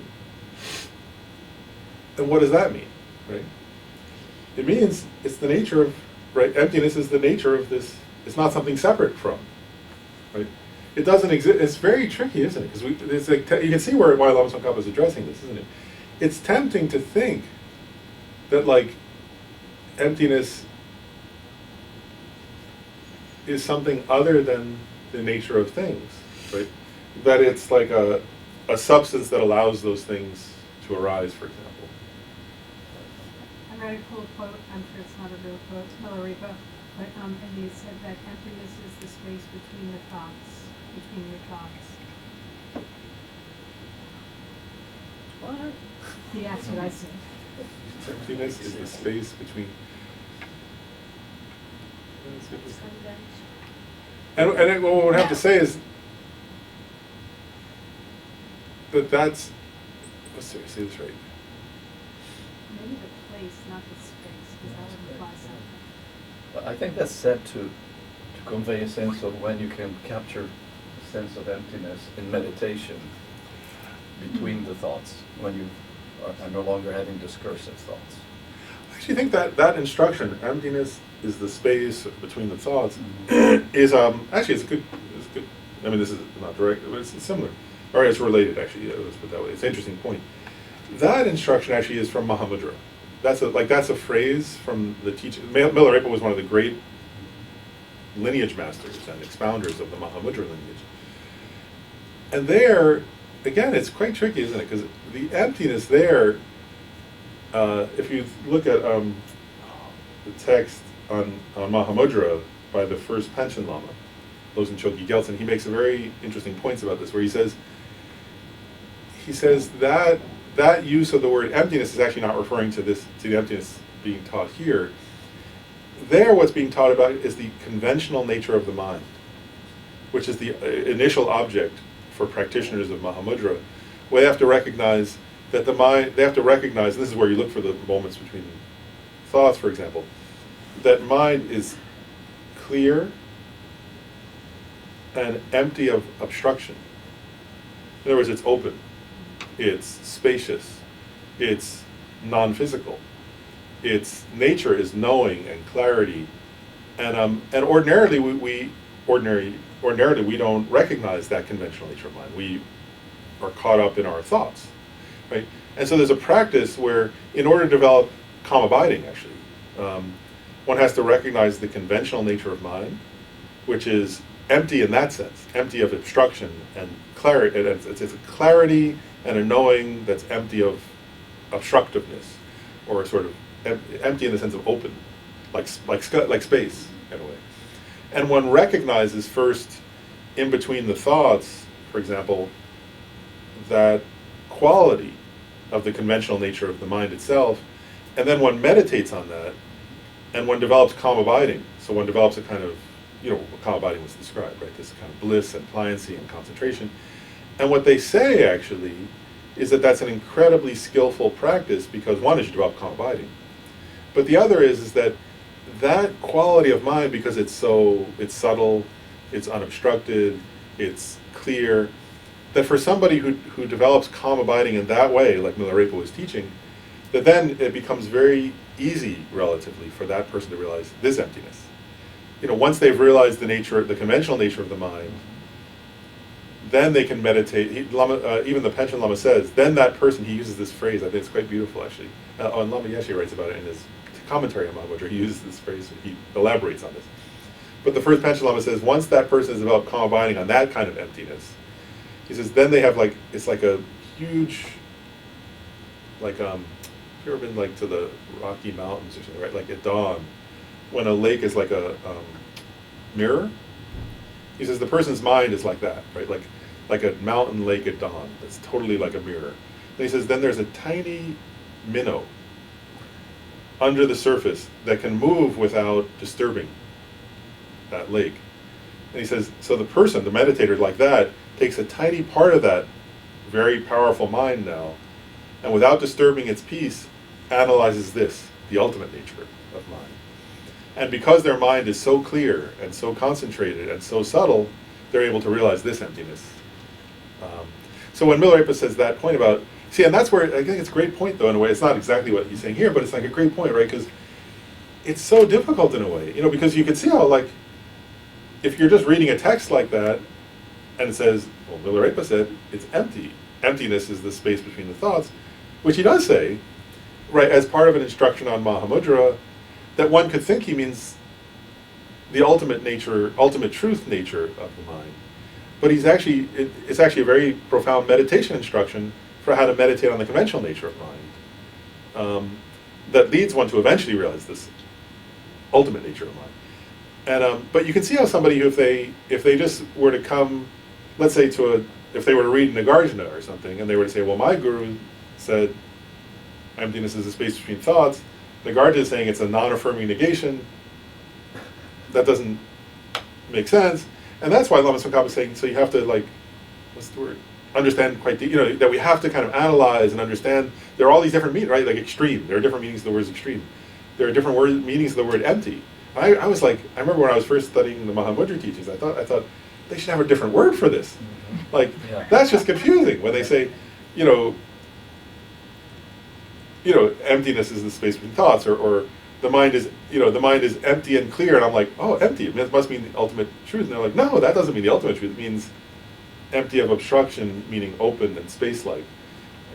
And what does that mean, right? It means it's the nature of, right, emptiness is the nature of this, it's not something separate from, right? It doesn't exist, it's very tricky, isn't it? Because it's like, you can see why Lama Tsongkhapa is addressing this, isn't it? It's tempting to think that, like, emptiness is something other than the nature of things, right? That it's like a substance that allows those things to arise, for example. I read a cool quote, I'm sure it's not a real quote, it's Milarepa, but and he said that emptiness is the space between the thoughts, between your thoughts. What? Yeah, that's what I said. Emptiness is the space between. And what we would have to say is that that's. Let's see, say this right. Maybe the place, not the space, because that would imply something. But I think that's said to convey a sense of when you can capture a sense of emptiness in meditation between the thoughts, when you are no longer having discursive thoughts. I actually think that instruction, emptiness is the space between the thoughts, is actually it's good. I mean, this is not direct, but it's similar, or it's related actually. Yeah, let's put it that way. It's an interesting point. That instruction actually is from Mahamudra. That's a phrase from the teaching. Milarepa was one of the great lineage masters and expounders of the Mahamudra lineage. And there, again, it's quite tricky, isn't it? Because the emptiness there, if you look at the text on Mahamudra by the first Panchen Lama, Losang Choki Gyaltsen, he makes a very interesting points about this, where he says that use of the word emptiness is actually not referring to the emptiness being taught here. There, what's being taught about is the conventional nature of the mind, which is the initial object for practitioners of Mahamudra. We have to recognize that the mind, they have to recognize, and this is where you look for the moments between thoughts, for example, that mind is clear and empty of obstruction. In other words, it's open, it's spacious, it's non-physical, its nature is knowing and clarity, and ordinarily ordinarily we don't recognize that conventional nature of mind. We are caught up in our thoughts, right? And so there's a practice where, in order to develop calm abiding, actually, one has to recognize the conventional nature of mind, which is empty in that sense, empty of obstruction and clarity. It's a clarity and a knowing that's empty of obstructiveness, or sort of empty in the sense of open, like space in a way. And one recognizes first, in between the thoughts, for example, that quality of the conventional nature of the mind itself, and then one meditates on that, and one develops calm abiding. So one develops a kind of, calm abiding was described, right? This kind of bliss and pliancy and concentration. And what they say, actually, is that that's an incredibly skillful practice, because one is you develop calm abiding, but the other is that that quality of mind, because it's subtle, it's unobstructed, it's clear, that for somebody who develops calm abiding in that way, like Milarepa was teaching, that then it becomes very easy, relatively, for that person to realize this emptiness. Once they've realized the conventional nature of the mind, then they can meditate. Even the Panchen Lama says, then that person, he uses this phrase, I think it's quite beautiful, actually. And Lama Yeshe writes about it in his commentary on Mahamudra. He uses this phrase, he elaborates on this. But the first Panchen Lama says, once that person has developed calm abiding on that kind of emptiness, he says, then they have it's like a huge, have you ever been to the Rocky Mountains or something, right? Like at dawn, when a lake is like a mirror, he says the person's mind is like that, right? Like a mountain lake at dawn. It's totally like a mirror. And he says, then there's a tiny minnow under the surface that can move without disturbing that lake. And he says, so the person, the meditator like that, takes a tiny part of that very powerful mind now, and without disturbing its peace, analyzes this, the ultimate nature of mind. And because their mind is so clear and so concentrated and so subtle, they're able to realize this emptiness. So when Milarepa says that point about, and that's where, I think it's a great point though, in a way. It's not exactly what he's saying here, but it's like a great point, right? Because it's so difficult in a way, because you can see how, if you're just reading a text like that, and it says, well, Milarepa said, it's empty. Emptiness is the space between the thoughts, which he does say, right, as part of an instruction on Mahamudra, that one could think he means the ultimate truth nature of the mind. But it's actually a very profound meditation instruction for how to meditate on the conventional nature of mind, that leads one to eventually realize this ultimate nature of mind. And but you can see how somebody who, if they just were to come, let's say if they were to read Nagarjuna or something, and they were to say, well, my guru said emptiness is a space between thoughts, Nagarjuna is saying it's a non-affirming negation, that doesn't make sense. And that's why Lama Tsongkhapa is saying, so you have to, what's the word? Understand quite deep, that we have to kind of analyze and understand. There are all these different meanings, right? Like extreme. There are different meanings of the word extreme. There are different meanings of the word empty. I was I remember when I was first studying the Mahamudra teachings, I thought they should have a different word for this. That's just confusing when they say, emptiness is the space between thoughts, or the mind is empty and clear, and I'm like, oh, empty, it must mean the ultimate truth. And they're like, no, that doesn't mean the ultimate truth. It means empty of obstruction, meaning open and space-like.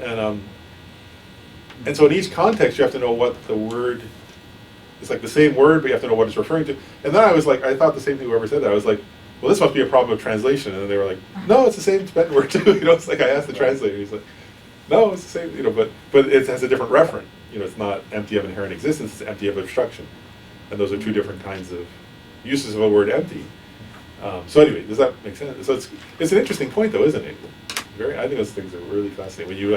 And so in each context, you have to know what the word, it's like the same word, but you have to know what it's referring to. And then I thought the same thing, whoever said that. I was like, well, this must be a problem of translation. And then they were like, no, it's the same Tibetan word too. It's like I asked the translator, he's like, no, it's the same, but it has a different referent. It's not empty of inherent existence, it's empty of obstruction. And those are two different kinds of uses of a word empty. So anyway, does that make sense? So it's an interesting point though, isn't it? I think those things are really fascinating. When you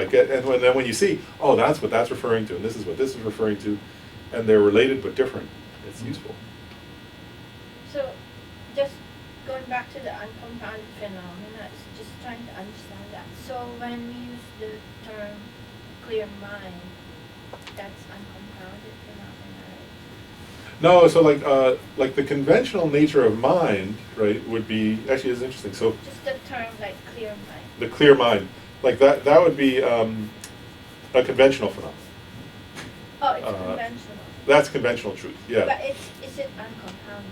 then when you see, oh, that's what that's referring to, and this is what this is referring to, and they're related but different, it's useful. So, just going back to the uncompounded phenomena, it's just trying to understand that. So when we use the term clear mind, that's uncompounded phenomena, right? No, so like the conventional nature of mind, right, would be, actually it's interesting, so Just the term like clear mind. the clear mind, like that would be a conventional phenomenon. Oh, it's Uh, conventional. That's conventional truth, yeah. But is it uncompounded?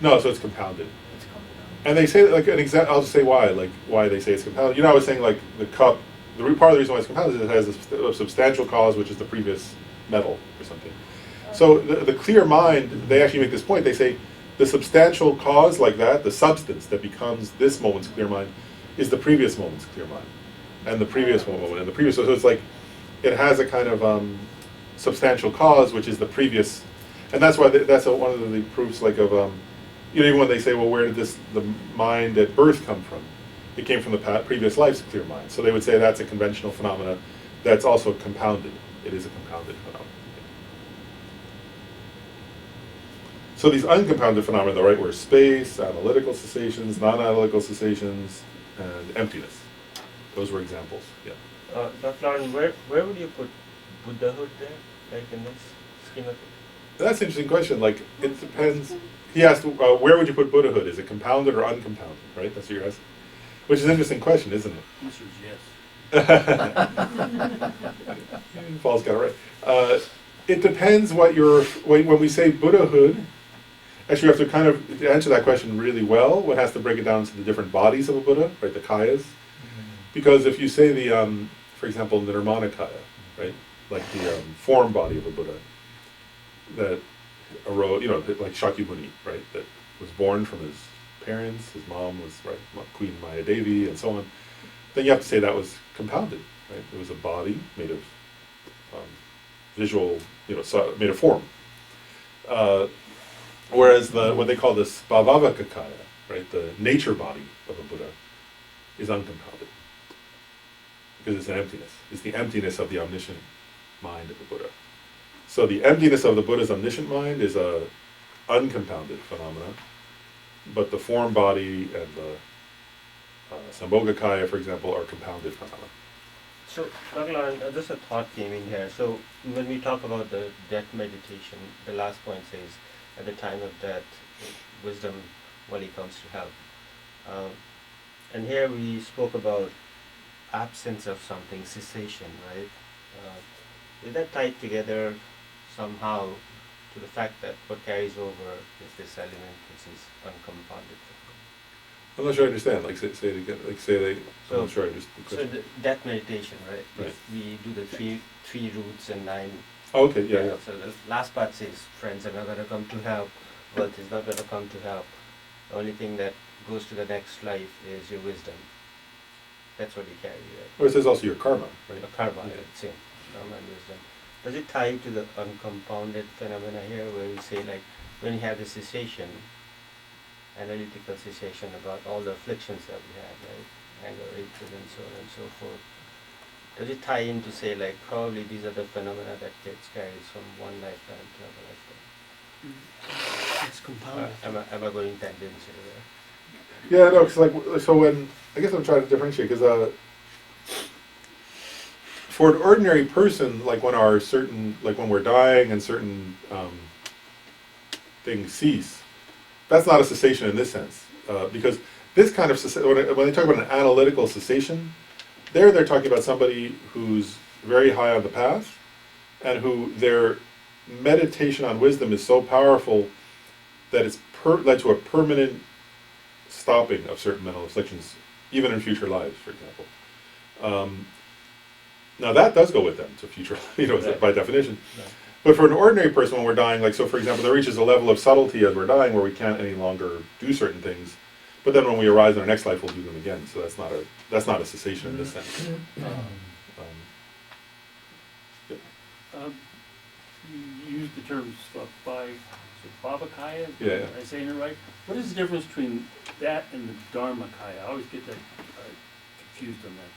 No, so it's compounded. It's compounded. And they say, like, an example, I'll just say why they say it's compounded. You know, I was saying, like, the cup, part of the reason why it's compounded is it has a substantial cause, which is the previous metal or something. So the clear mind, they actually make this point, they say the substantial cause like that, the substance that becomes this moment's clear mind, is the previous moment's clear mind. And the previous moment, and the previous, so it's like, it has a kind of substantial cause, which is the previous, and that's why that's one of the proofs, like, of, you know, even when they say, well, where did the mind at birth come from? It came from the previous life's clear mind. So they would say that's a conventional phenomena that's also compounded. It is a compounded phenomenon. So these uncompounded phenomena, though, right, were space, analytical cessations, non-analytical cessations, and emptiness. Those were examples, yeah. Dr. Lauren, where would you put Buddhahood there, like in this scheme of things? That's an interesting question. Like, it depends. He asked, where would you put Buddhahood? Is it compounded or uncompounded, right? That's what you're asking. Which is an interesting question, isn't it? Answer is yes. Paul's got it right. It depends what when we say Buddhahood, actually we have to kind of, to answer that question really well, one has to break it down to the different bodies of a Buddha, right, the kayas. Because if you say the, for example, the Nirmanakaya, right, like the form body of a Buddha, that arose, you know, like Shakyamuni, right, that was born from his parents, his mom was, right, Queen Maya Devi, and so on, then you have to say that was compounded, right? It was a body made of visual, you know, made of form. Whereas what they call the Svabhavakakaya, right, the nature body of a Buddha, is uncompounded. Because it's an emptiness. It's the emptiness of the omniscient mind of the Buddha. So the emptiness of the Buddha's omniscient mind is a uncompounded phenomena, but the form body and the Sambhogakaya, for example, are compounded phenomena. So, Dr. Lauren, just a thought came in here. So, when we talk about the death meditation, the last point says, at the time of death, wisdom only comes to help. And here we spoke about absence of something, cessation, right? Is that tied together somehow to the fact that what carries over is this element which is uncompounded? I'm not sure I understand. Like, say it again. Like, say they. So, I'm not sure I understand the So question. the death meditation, right? Right. We do the three roots and 9. Oh, okay, yeah. So the last part says, friends are not going to come to help, wealth is not going to come to help. The only thing that goes to the next life is your wisdom. That's what you carry, right? Or it says also your karma, right? The karma, Yeah. right? Same. Karma and wisdom. Does it tie to the uncompounded phenomena here, where we say, like, when you have the cessation, analytical cessation about all the afflictions that we have, right? Anger, hatred, and so on and so forth. Does it tie in to say, like, probably these are the phenomena that gets carried from one lifetime to another lifetime? It's compounded. Am I going tangential there? Yeah, no, because like, so when, I guess I'm trying to differentiate, because for an ordinary person, like when when we're dying and certain things cease, that's not a cessation in this sense, because this kind of when they talk about an analytical cessation, they're talking about somebody who's very high on the path, and who their meditation on wisdom is so powerful that it's led to a permanent stopping of certain mental afflictions, even in future lives, for example. Now that does go with them to future, Right. by definition. Right. But for an ordinary person, when we're dying, like, so for example, there reaches a level of subtlety as we're dying where we can't any longer do certain things. But then when we arise in our next life, we'll do them again. So that's not a cessation in this sense. You used the term Svabhavakaya, Yeah. am I saying it right? What is the difference between that and the Dharmakaya? I always get that confused on that.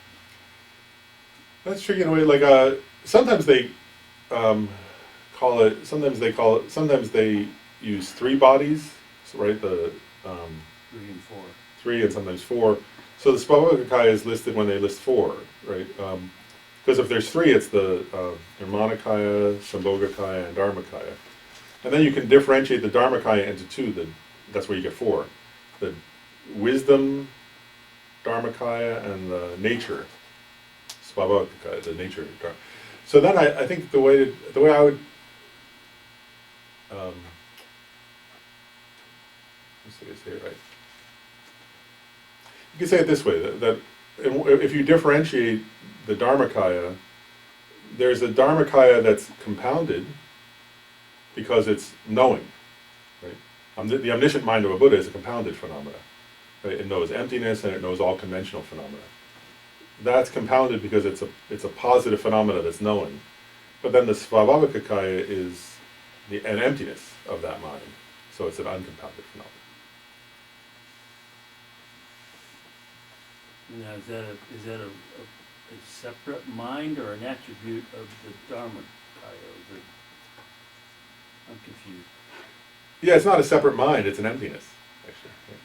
That's tricky in a way. Like, sometimes they sometimes they use 3 bodies, so, right? The 3 and 4. 3 and sometimes 4. So the Svabhavakaya is listed when they list 4, right? Because if there's three, it's the Nirmanakaya, Sambhogakaya, and Dharmakaya. And then you can differentiate the Dharmakaya into two. That's where you get four. The wisdom Dharmakaya and the nature Svabhavakaya, the nature Dharma. So then I think the way I would let's see if I say it right. You can say it this way, that if you differentiate the Dharmakaya, there's a Dharmakaya that's compounded because it's knowing, right? The omniscient mind of a Buddha is a compounded phenomena. Right? It knows emptiness and it knows all conventional phenomena. That's compounded because it's a positive phenomena that's knowing. But then the Svabhavakaya is an emptiness of that mind. So it's an uncompounded phenomenon. Now, is that a separate mind or an attribute of the Dharmakaya? I'm confused. Yeah, it's not a separate mind, it's an emptiness, actually. Yeah.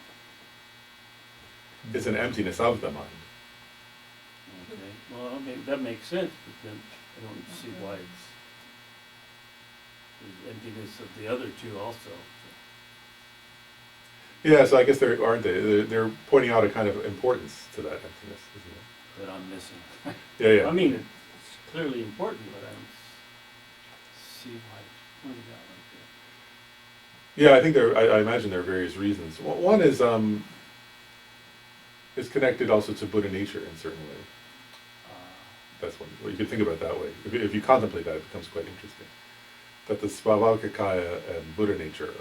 It's an emptiness of the mind. Okay, well, I mean, that makes sense, but then I don't see why there's emptiness of the other two also. Yeah, so I guess there aren't they? They're pointing out a kind of importance to that emptiness, isn't it? That I'm missing. Yeah, yeah. I mean, it's clearly important, but I don't see why it's pointed out like Yeah, I think I imagine there are various reasons. One is it's connected also to Buddha nature in certain ways. That's one. Well, you can think about it that way. If you contemplate that, it becomes quite interesting. That the Svabhavakaya and Buddha nature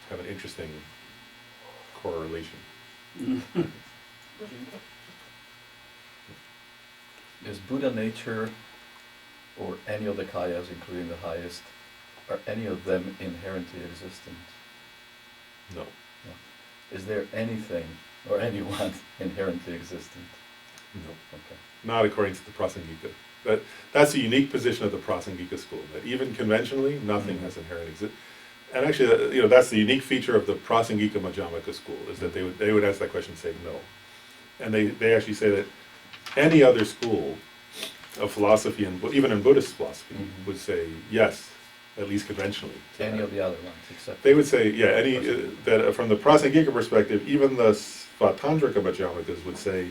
have an interesting correlation. Is Buddha nature, or any of the kayas, including the highest, are any of them inherently existent? No. No. Is there anything or anyone inherently existent? No. Okay. Not according to the Prasangika. That's a unique position of the Prasangika school, that even conventionally, nothing has inherent existence. And actually, that's the unique feature of the Prasangika Madhyamaka school, is that they would ask that question and say no. And they actually say that any other school of philosophy, and even in Buddhist philosophy, would say yes, at least conventionally. Any of the other ones, except They would say, yeah, that from the Prasangika perspective, even the Svatantrika Madhyamakas would say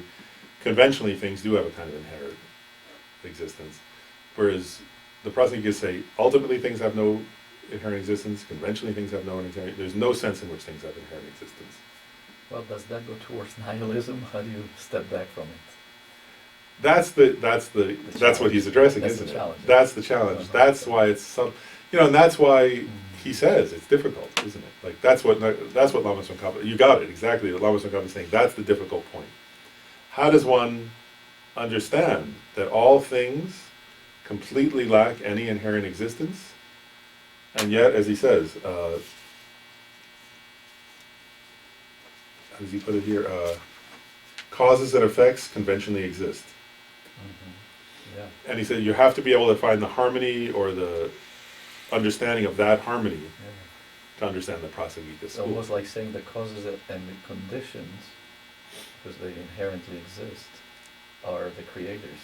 conventionally things do have a kind of inherent existence, whereas the Prasangikas say ultimately things have no inherent existence, conventionally things have no inherent, there's no sense in which things have inherent existence. Well, does that go towards nihilism? How do you step back from it? That's what he's addressing, That's isn't the it? challenge. That's the challenge. That's why it's some, and that's why he says it's difficult, isn't it? Like that's what Lama Tsongkhapa, you got it exactly. Lama Tsongkhapa is saying that's the difficult point. How does one understand that all things completely lack any inherent existence, and yet, as he says, how does he put it here? Causes and effects conventionally exist. Yeah. And he said you have to be able to find the harmony or the understanding of that harmony to understand the Prasangika It's school. almost like saying the causes and the conditions, because they inherently exist, are the creators.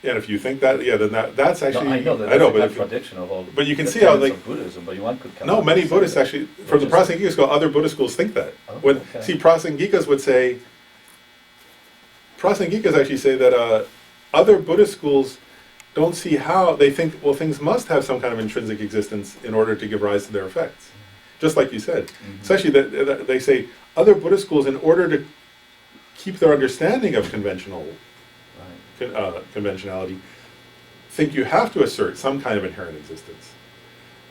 Yeah, and if you think that, then that's actually. No, I know that I know, that's a but contradiction of all. but you can the see how, tenets like, of Buddhism, but one could come. no, out many and say Buddhists that, actually, from the which is- Prasangika school, other Buddhist schools think that. Oh, When okay. see, Prasangikas would say, Prasangikas actually say that other Buddhist schools don't see how, they think, well, things must have some kind of intrinsic existence in order to give rise to their effects. Just like you said. Especially that they say other Buddhist schools, in order to keep their understanding of conventionality, think you have to assert some kind of inherent existence.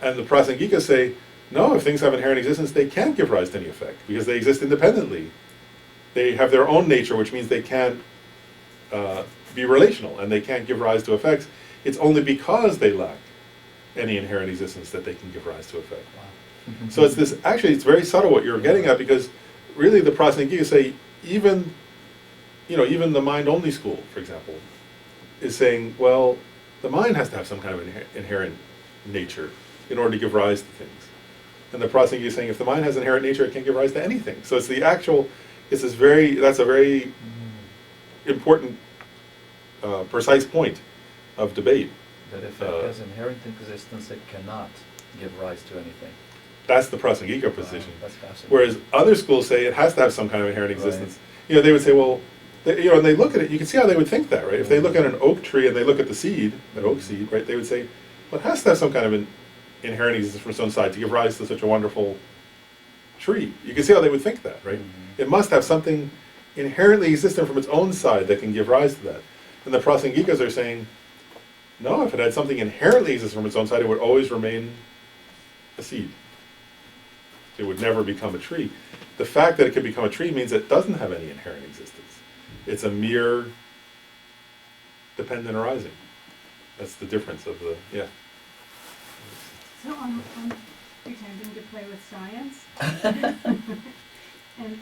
And the Prasangikas say, no, if things have inherent existence, they can't give rise to any effect, because they exist independently. They have their own nature, which means they can't be relational, and they can't give rise to effects. It's only because they lack any inherent existence that they can give rise to effect. So it's this, actually it's very subtle what you're getting at, because really the Prasangikas say, even the mind-only school, for example, is saying, well, the mind has to have some kind of inherent nature in order to give rise to things. And the Prasangika is saying, if the mind has inherent nature, it can't give rise to anything. So it's that's a very important precise point of debate. That if it has inherent existence, it cannot give rise to anything. That's the Prasangika position. That's fascinating. Whereas other schools say it has to have some kind of inherent existence. Right. You know, they would say, well, and they look at it, you can see how they would think that, right? If they look at an oak tree and they look at the seed, that oak seed, right, they would say, well, it has to have some kind of an inherent existence from its own side to give rise to such a wonderful tree. You can see how they would think that, right? Mm-hmm. It must have something inherently existent from its own side that can give rise to that. And the Prasangikas are saying, no, if it had something inherently existent from its own side, it would always remain a seed. It would never become a tree. The fact that it could become a tree means it doesn't have any inherent existence. It's a mere dependent arising. That's the difference of the, yeah. So I'm pretending to play with science. And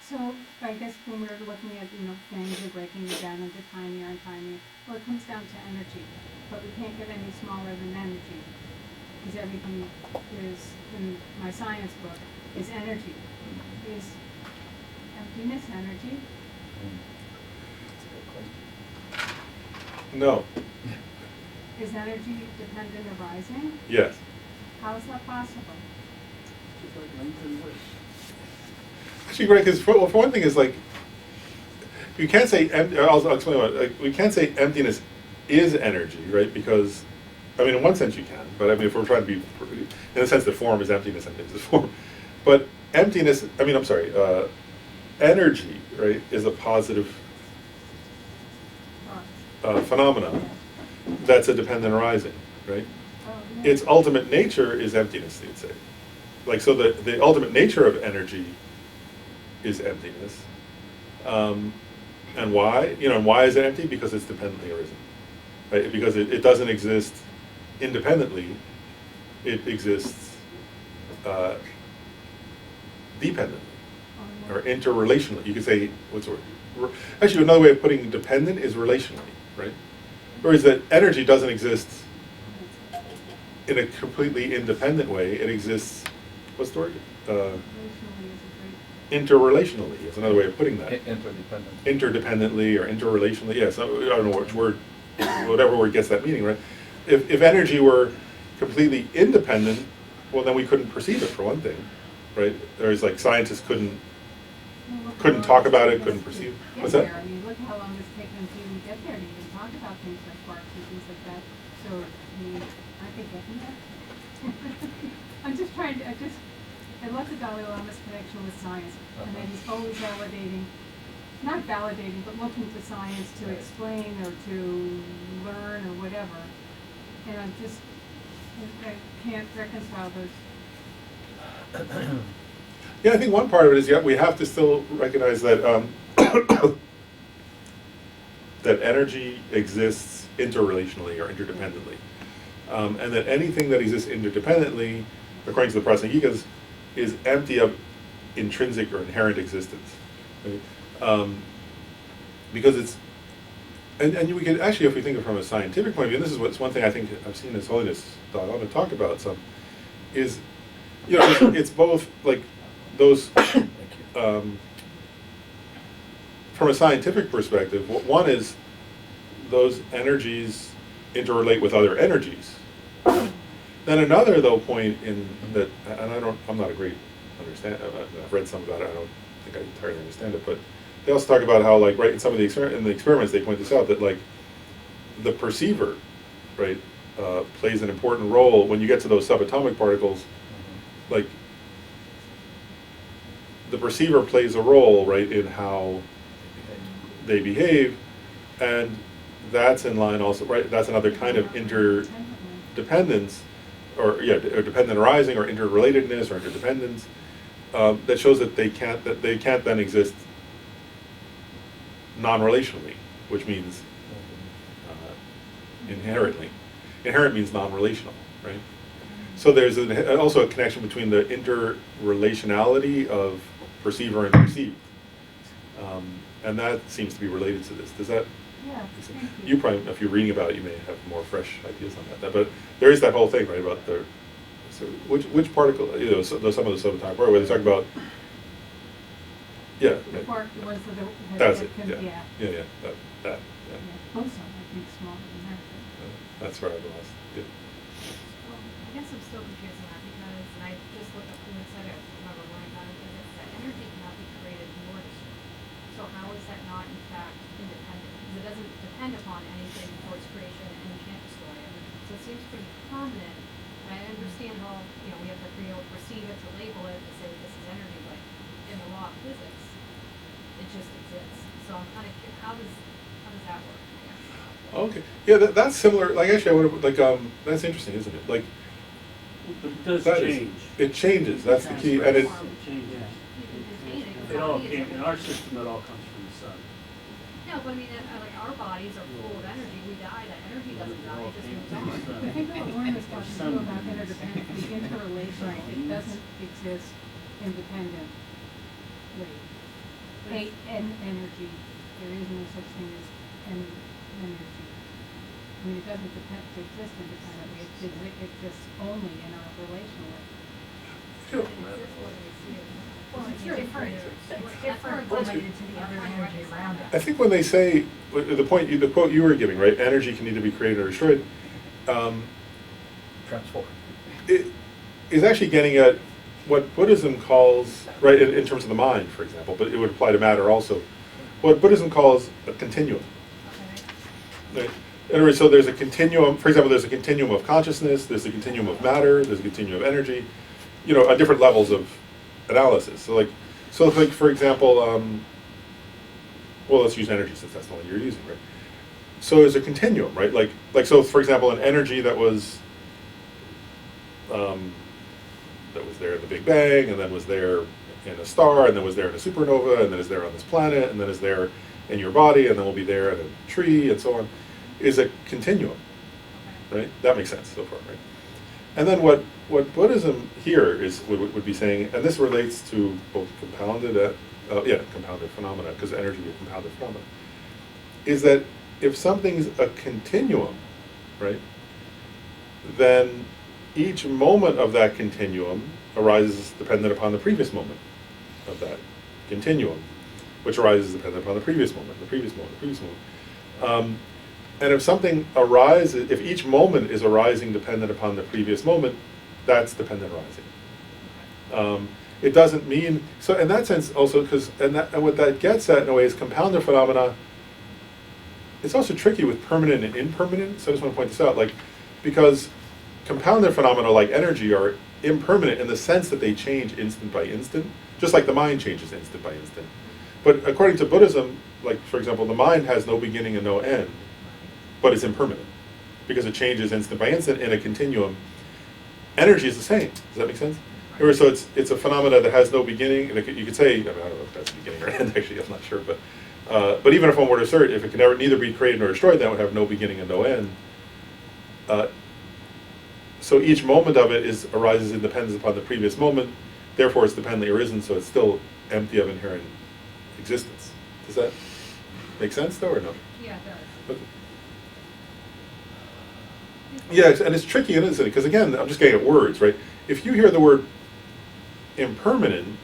so I guess when we're looking at, things, we're breaking it down into tinier and tinier. Well, it comes down to energy, but we can't get any smaller than energy, because everything is, in my science book, is energy. Is emptiness energy? That's a good question. No. Is energy dependent arising? Yes. How is that possible? Just like length and width. Actually, right, because for one thing is like, you can't say, I'll explain what, like, we can't say emptiness is energy, right? Because, I mean, in one sense you can, but I mean, if we're trying to be, in the sense that form is emptiness, emptiness is form. But emptiness, energy, right, is a positive phenomenon that's a dependent arising, right? Oh, yeah. Its ultimate nature is emptiness, they'd say. Like, so the ultimate nature of energy is emptiness. And why? And why is it empty? Because it's dependently arisen. Right? Because it doesn't exist independently. It exists dependently, Oh, or interrelationally. You could say, what's the word? Actually, another way of putting dependent is relationally, right? Whereas that energy doesn't exist in a completely independent way. It exists, what's the word? Relationally is a great. Interrelationally is another way of putting that. Interdependent. Interdependently or interrelationally, yes. I don't know which word, whatever word gets that meaning, right? If energy were completely independent, well, then we couldn't perceive it, for one thing, right? There's like scientists couldn't talk about it, couldn't perceive. What's that? I mean, look how long it's taken to get there to even talk about things like quarks and things like that. So, I mean, aren't they getting there? I'm just trying to, I love the Dalai Lama's connection with science, and that he's always validating, not validating, but looking to science to explain or to learn or whatever. And I can't reconcile those. Yeah, I think one part of it is, yeah, we have to still recognize that that energy exists interrelationally or interdependently. And that anything that exists interdependently, according to the Prasangikas, is empty of intrinsic or inherent existence. Right? Because it's, and we could actually, if we think of it from a scientific point of view, and this is what's one thing I think I've seen His Holiness Dalai Lama talk about some, is, it's both like those, from a scientific perspective, one is those energies interrelate with other energies. Then another, though, point in that, and I'm not a great understand. I've read some about it. I don't think I entirely understand it, but they also talk about how, like, right, in some of the experiments, they point this out, that like the perceiver, right, plays an important role when you get to those subatomic particles. Like the perceiver plays a role, right, in how they behave, and that's in line also, right? That's another kind of interdependence, or dependent arising, or interrelatedness, or interdependence, that shows that they can't then exist non-relationally, which means inherently. Inherent means non-relational, right? So there's also a connection between the interrelationality of perceiver and perceived, and that seems to be related to this. Does that? Yeah, thank You probably, if you're reading about it, you may have more fresh ideas on that. But there is that whole thing, right, about the, so which particle, some of the subatomic particles, where they talk about, The quark, the ones that that's it, can, yeah, that. also, I think, smaller than that. That's where I lost. Yeah. I guess I'm still confused on that because, and I just looked up who had said it, I remember when I got into this, that energy cannot be created nor destroyed. So how is that not in fact independent? Because it doesn't depend upon anything for its creation and you can't destroy it. So it seems pretty permanent. And I understand how, we have to be able to perceive it, to label it, to say this is energy, but in the law of physics, it just exists. So I'm kind of curious, how does that work, I guess? Okay. Yeah, that's similar. Like actually, I would that's interesting, isn't it? Like But it does that is- change. it changes. That's the key, and it. It changes. You can contain it. It all came, in our system, it all comes from the sun. No, but I mean, like our bodies are full of energy. We die, that energy doesn't die, it just moves on. I think what Lauren was talking too about interdependence, the interrelation, it doesn't exist independently. Energy, there is no such thing as energy. I mean, it doesn't exist independently, it exists only in our relational. Sure. Well, it's different. It's different related to the other energy around it. I think when they say the quote you were giving, right? Energy can either be created or destroyed. Transform. It is actually getting at what Buddhism calls, right, in terms of the mind, for example, but it would apply to matter also. What Buddhism calls a continuum. Right? In other words, so there's a continuum. For example, there's a continuum of consciousness. There's a continuum of matter. There's a continuum of energy. At different levels of analysis. So like for example, well, let's use energy since that's the one you're using, right? So there's a continuum, right? Like so, for example, an energy that was there at the Big Bang, and then was there in a star, and then was there in a supernova, and then is there on this planet, and then is there in your body, and then will be there in a tree, and so on, is a continuum, right? That makes sense so far, right? And then what Buddhism here would be saying, and this relates to both compounded phenomena, because energy is a compounded phenomena, is that if something's a continuum, right, then each moment of that continuum arises dependent upon the previous moment of that continuum, which arises dependent upon the previous moment, the previous moment, the previous moment. And if something arises, if each moment is arising dependent upon the previous moment, that's dependent arising. It doesn't mean, so in that sense also, and what that gets at in a way is compounded phenomena. It's also tricky with permanent and impermanent, so I just want to point this out, because compounded phenomena like energy are impermanent in the sense that they change instant by instant, just like the mind changes instant by instant. But according to Buddhism, like for example, the mind has no beginning and no end, but it's impermanent because it changes instant by instant in a continuum. Energy is the same. Does that make sense? So it's a phenomena that has no beginning, and you could say, I don't know if that's beginning or end. Actually, I'm not sure, but even if one were to assert if it can neither be created nor destroyed, that would have no beginning and no end. So each moment of it arises in dependence upon the previous moment. Therefore, it's dependently arisen, so it's still empty of inherent existence. Does that make sense, though, or no? Yeah, it does. But, yeah, and it's tricky, isn't it? Because again, I'm just getting at words, right? If you hear the word impermanent,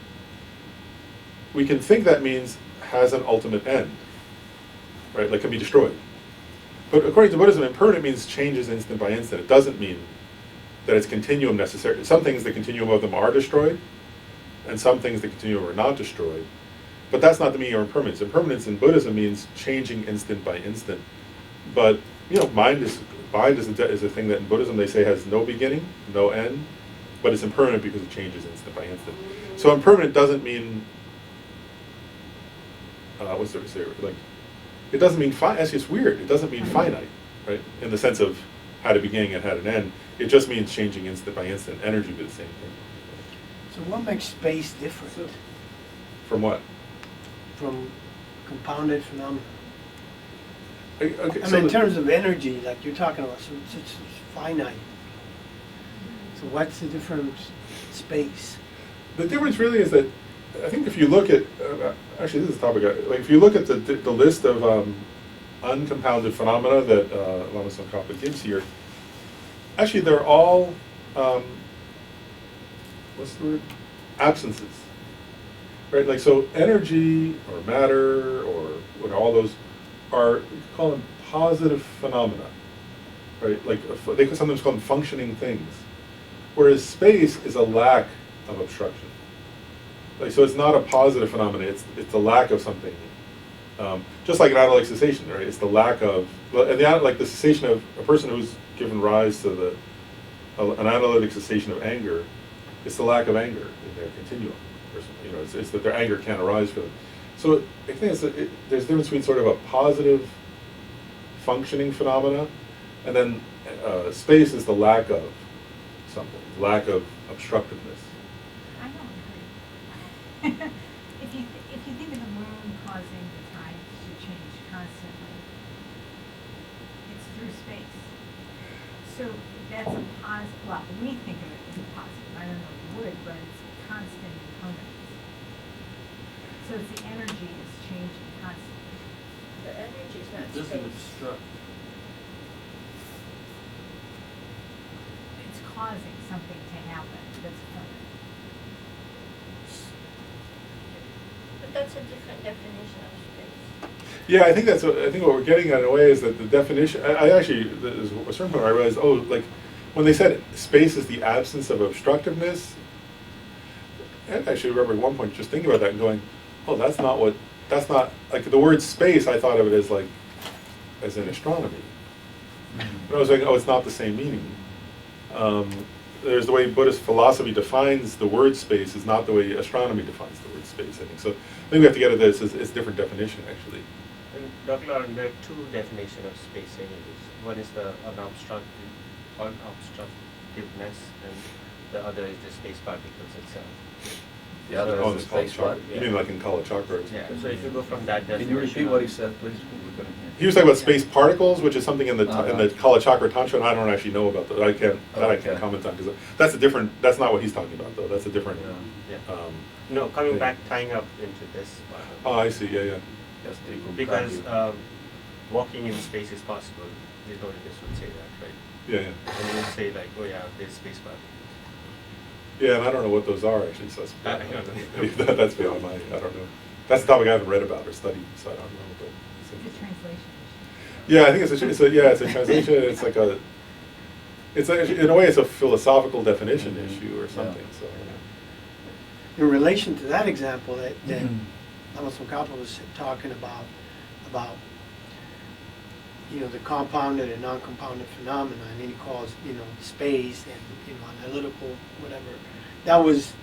we can think that means has an ultimate end, right? Like can be destroyed. But according to Buddhism, impermanent means changes instant by instant. It doesn't mean that it's continuum necessary. Some things, the continuum of them are destroyed, and some things, the continuum are not destroyed. But that's not the meaning of impermanence. Impermanence in Buddhism means changing instant by instant. But mind is a thing that in Buddhism they say has no beginning, no end, but it's impermanent because it changes instant by instant. So impermanent doesn't mean what's the say? Like it doesn't mean actually it's weird. It doesn't mean finite, right? In the sense of had a beginning and had an end. It just means changing instant by instant. Energy be the same thing. So what makes space different From what? from compounded phenomena? Okay, I mean, in terms of energy, like you're talking about, so it's finite. So what's the difference? Space. the difference really is that I think if you look at actually this is a topic like if you look at the list of uncompounded phenomena that Lama Tsongkhapa gives here, actually they're all what's the word? Absences, right? Like so, energy or matter or all those are, we call them positive phenomena, right? Like, they could sometimes call them functioning things. Whereas space is a lack of obstruction. Like, so it's not a positive phenomenon, it's the lack of something. Just like an analytic cessation, right? It's the lack of, and like the cessation of a person who's given rise to an analytic cessation of anger, it's the lack of anger in their continuum. Or something, you know, it's that their anger can't arise for them. So I think there's a difference between sort of a positive functioning phenomena, and then space is the lack of something, lack of obstructiveness. I don't agree. If you think of the moon causing the tides to change constantly, it's through space. So that's a positive, well, we think of it as a positive, I don't know if you would, but it's constant impermanence. So it's the energy is changing constantly. The energy is It not doesn't space. obstruct. It's causing something to happen that's permanent. But that's a different definition of space. Yeah, I think I think what we're getting at in a way is that the definition. I actually, there's a certain point where I realized, oh, like when they said space is the absence of obstructiveness. I actually remember at one point just thinking about that and going, oh, that's not like the word space. I thought of it as like, as in astronomy. But I was like, oh, it's not the same meaning. There's the way Buddhist philosophy defines the word space is not the way astronomy defines the word space, I think. So I think we have to get at this as a different definition, actually. And Dr. Lauren, there are two definitions of space anyways. One is the unobstructiveness, and the other is the space particles itself. The other Oh, is it's the called space chakra. part. You mean like in Kala Chakra? Or Yeah, something? so if you go from that Can definition. you repeat what he said, please? We couldn't hear. He was talking about space particles, which is something in the Uh-huh. Kala Chakra Tantra, and I don't actually know about that. I can't Okay. comment on because that's a different. That's not what he's talking about, though. That's a different. Yeah. Yeah. Um, No, coming thing. back, tying up into this. Oh, I see. Yeah, yeah. Yes, they could Because guide you. walking in space is possible. The Buddhists would say that, right? Yeah, yeah. And they would say like, oh yeah, there's space particles. Yeah, and I don't know what those are actually. So that's I don't know. that's beyond my. I don't know. That's a topic I haven't read about or studied, so I don't know. But It's a translation issue. yeah, I think it's a translation. It's like in a way it's a philosophical definition Mhm. issue or Yeah. something. So. In relation to that example that Mhm. Lama Tsongkhapa was talking about, the compounded and non-compounded phenomena, and then he calls, space and, analytical, whatever. That was,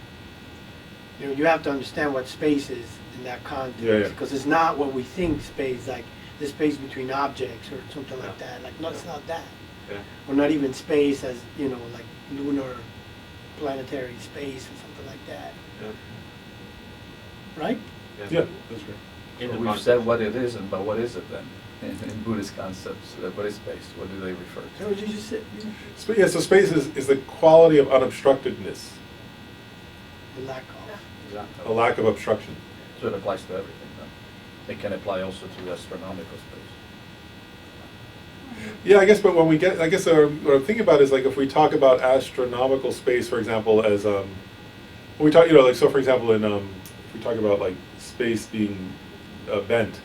you have to understand what space is in that context. Yeah, yeah. Because it's not what we think space, like the space between objects or something like that. Like, no, it's not that. Yeah. Or not even space as, like lunar, planetary space or something like that. Yeah. Right? Yeah, that's right. In So the we've context. said what it is, but what is it then? In Buddhist concepts, what is space? What do they refer So to? what you just said, Yeah, so space is the quality of unobstructedness, the lack of. a lack of obstruction. So it applies to everything then. It can apply also to astronomical space. Yeah, I guess, but when we get, I guess what I'm thinking about is like if we talk about astronomical space, for example, as when we talk, like so, for example, in if we talk about like space being bent,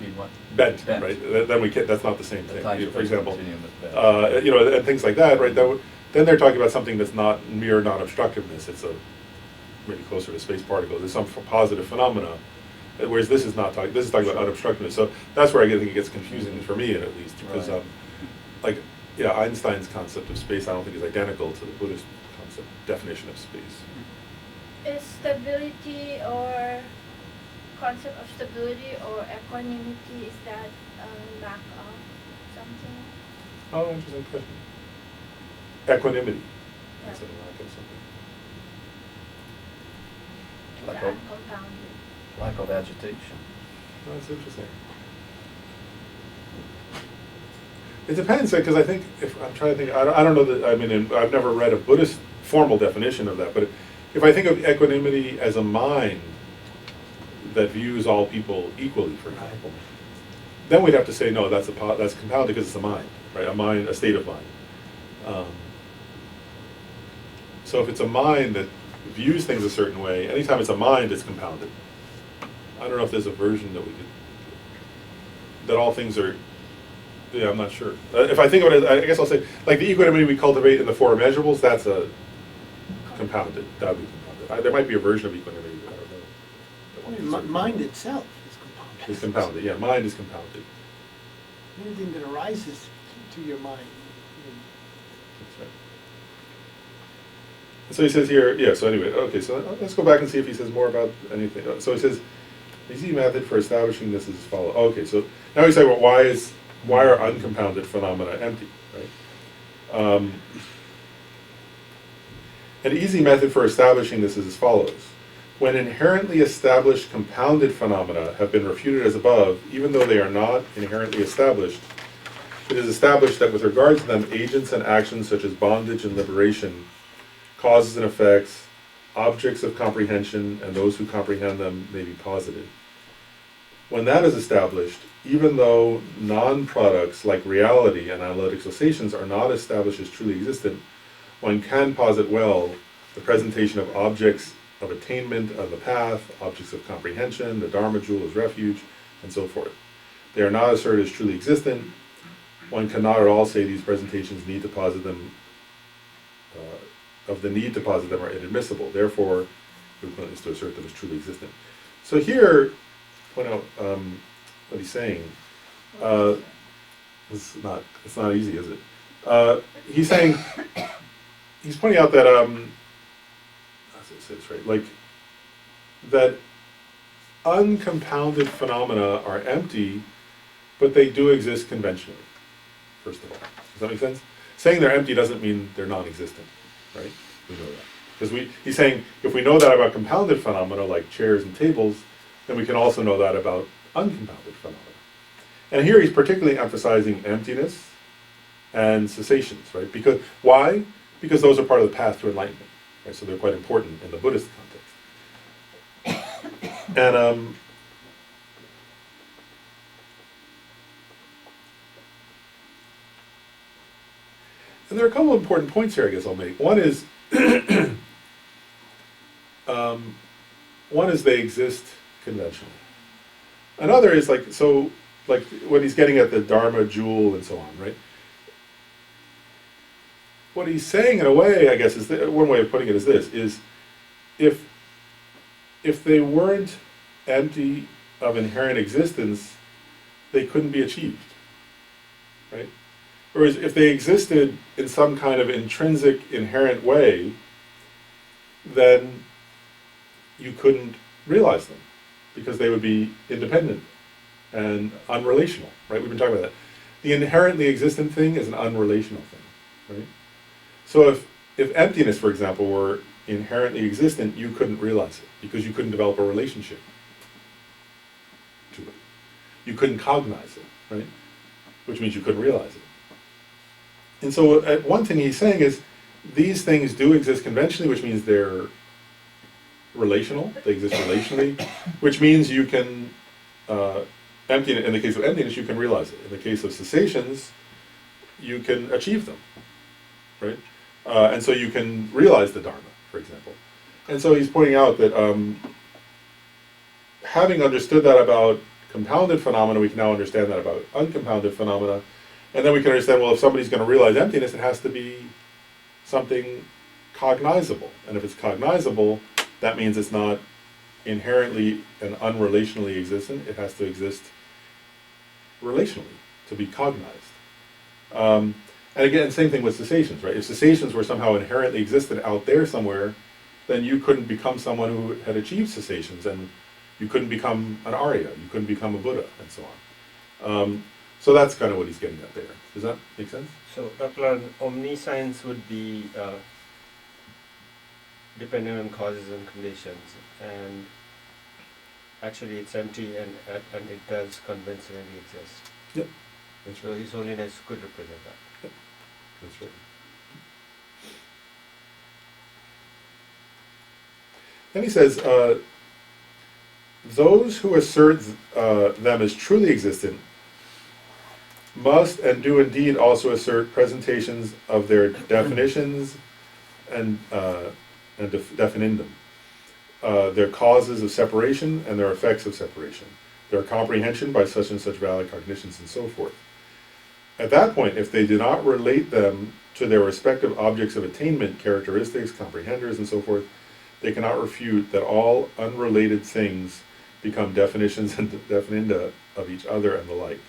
Mean what? bent, Bent. right? Then we can't. That's not the same The thing. time For example, continuum is bent. and things like that, right? Then they're talking about something that's not mere non-obstructiveness. It's maybe closer to space particles. It's some positive phenomena. Whereas this is not talking. This is talking about unobstructedness. So that's where I think it gets confusing for me, at least, because Right. Einstein's concept of space, I don't think is identical to the Buddhist definition of space. Is stability or concept of stability or equanimity, is that a lack of something? Oh, interesting question. Equanimity. Yeah. That's a lack of something. The Lack of- uncompounded. Lack of agitation. Oh, that's interesting. It depends, because I think, if I'm trying to think, I don't know that, I've never read a Buddhist formal definition of that, but if I think of equanimity as a mind that views all people equally, for example, then we'd have to say, no, that's compounded because it's a mind, right? A state of mind. So if it's a mind that views things a certain way, anytime it's a mind, it's compounded. I don't know if there's a version that we could. that all things are, yeah, I'm not sure. If I think of it, I guess I'll say, like the equanimity we cultivate in the four immeasurables, that's a compounded, that would be compounded. There might be a version of equanimity, I don't know. that one can serve. Mind itself is compounded. Is compounded, yeah, mind is compounded. Anything that arises to your mind. That's right. And so he says here, yeah, so anyway, okay, so let's go back and see if he says more about anything. So he says, easy method for establishing this is as follows. Okay, so now he's saying, well, why are uncompounded phenomena empty, right? An easy method for establishing this is as follows. When inherently established compounded phenomena have been refuted as above, even though they are not inherently established, it is established that with regard to them, agents and actions such as bondage and liberation, causes and effects, objects of comprehension, and those who comprehend them may be posited. When that is established, even though non-products like reality and analytic cessations are not established as truly existent, one can posit well the presentation of objects of attainment on the path, objects of comprehension, the Dharma jewel as refuge, and so forth. They are not asserted as truly existent. One cannot at all say these presentations need to posit them, of the need to posit them are inadmissible. Therefore, equivalent is to assert them as truly existent. So here, point out what he's saying. It's not easy, is it? He's saying, he's pointing out that how does it say this right? Like that uncompounded phenomena are empty, but they do exist conventionally. First of all, does that make sense? Saying they're empty doesn't mean they're non-existent, right? We know that because he's saying if we know that about compounded phenomena like chairs and tables, then we can also know that about uncompounded phenomena. And here he's particularly emphasizing emptiness and cessations, right? Because why? Because those are part of the path to enlightenment, right? So they're quite important in the Buddhist context. And there are a couple of important points here I guess I'll make. One is they exist conventionally. Another is like when he's getting at the Dharma jewel and so on, right? What he's saying in a way, I guess, is one way of putting it is this, is if they weren't empty of inherent existence, they couldn't be achieved, right? Whereas if they existed in some kind of intrinsic, inherent way, then you couldn't realize them because they would be independent and unrelational, right? We've been talking about that. The inherently existent thing is an unrelational thing, right? So if emptiness, for example, were inherently existent, you couldn't realize it because you couldn't develop a relationship to it. You couldn't cognize it, right? Which means you couldn't realize it. And so one thing he's saying is these things do exist conventionally, which means they're relational, they exist relationally, which means you can, in the case of emptiness, you can realize it. In the case of cessations, you can achieve them, right? And so you can realize the Dharma, for example. And so he's pointing out that having understood that about compounded phenomena, we can now understand that about uncompounded phenomena. And then we can understand, well, if somebody's going to realize emptiness, it has to be something cognizable. And if it's cognizable, that means it's not inherently and unrelationally existent. It has to exist relationally, to be cognized. And again, same thing with cessations, right? If cessations were somehow inherently existent out there somewhere, then you couldn't become someone who had achieved cessations, and you couldn't become an Arya, you couldn't become a Buddha, and so on. So that's kind of what he's getting at there. Does that make sense? So, Dr. Lal, omniscience would be dependent on causes and conditions, and actually it's empty and it does conventionally exist. Yep. That's So right. His Holiness could represent that. Yep. That's right. Then he says, those who assert them as truly existent must and do indeed also assert presentations of their definitions and definendum, their causes of separation and their effects of separation, their comprehension by such and such valid cognitions and so forth. At that point, if they do not relate them to their respective objects of attainment, characteristics, comprehenders, and so forth, they cannot refute that all unrelated things become definitions and definenda of each other and the like.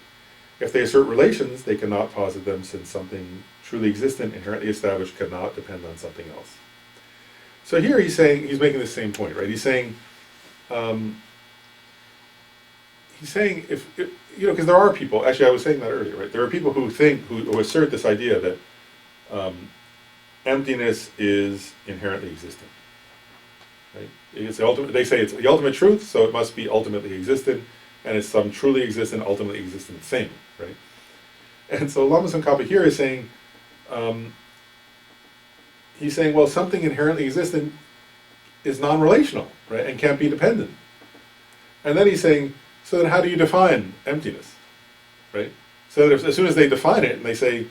If they assert relations, they cannot posit them, since something truly existent, inherently established, cannot depend on something else. So here he's saying, he's making the same point, right? He's saying if you know, because there are people, actually I was saying that earlier, right? There are people who think, who assert this idea that emptiness is inherently existent, right? It's the ultimate, they say it's the ultimate truth, so it must be ultimately existent, and it's some truly existent, ultimately existent thing, right? And so Lama Tsongkhapa here is saying, he's saying, well, something inherently existent is non-relational, right, and can't be dependent. And then he's saying, so then how do you define emptiness, right? So that as soon as they define it and they say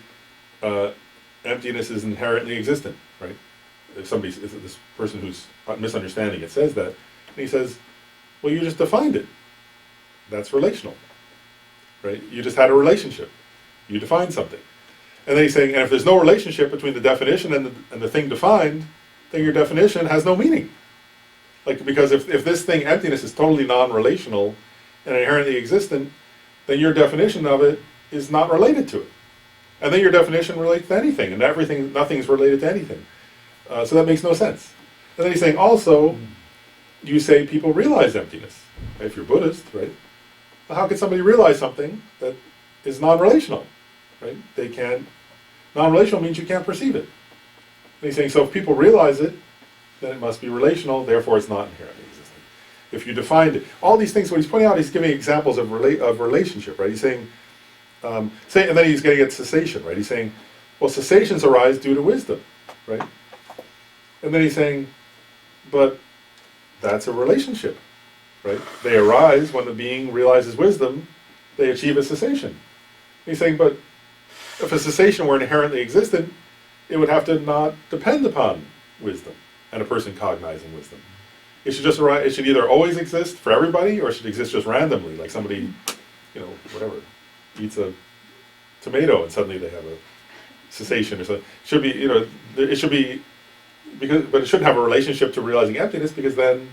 emptiness is inherently existent, right? If somebody, this person who's misunderstanding it says that, and he says, well, you just defined it. That's relational, right? You just had a relationship. You defined something. And then he's saying, and if there's no relationship between the definition and the thing defined, then your definition has no meaning. Like, because if this thing, emptiness, is totally non-relational and inherently existent, then your definition of it is not related to it. And then your definition relates to anything, and everything, nothing's related to anything. So that makes no sense. And then he's saying, also, you say people realize emptiness. If you're Buddhist, right? Well, how could somebody realize something that is non-relational, right? They can't, non-relational means you can't perceive it. And he's saying, so if people realize it, then it must be relational, therefore it's not inherently existent. If you defined it, all these things, what he's pointing out, he's giving examples of relationship, right? He's saying, and then he's getting at cessation, right? He's saying, well, cessations arise due to wisdom, right? And then he's saying, but that's a relationship, right? They arise when the being realizes wisdom, they achieve a cessation. And he's saying, but if a cessation were inherently existent, it would have to not depend upon wisdom and a person cognizing wisdom. It should just arise, it should either always exist for everybody, or it should exist just randomly, like somebody, you know, whatever, eats a tomato and suddenly they have a cessation or something. It should be, you know, it should be, because, but it shouldn't have a relationship to realizing emptiness, because then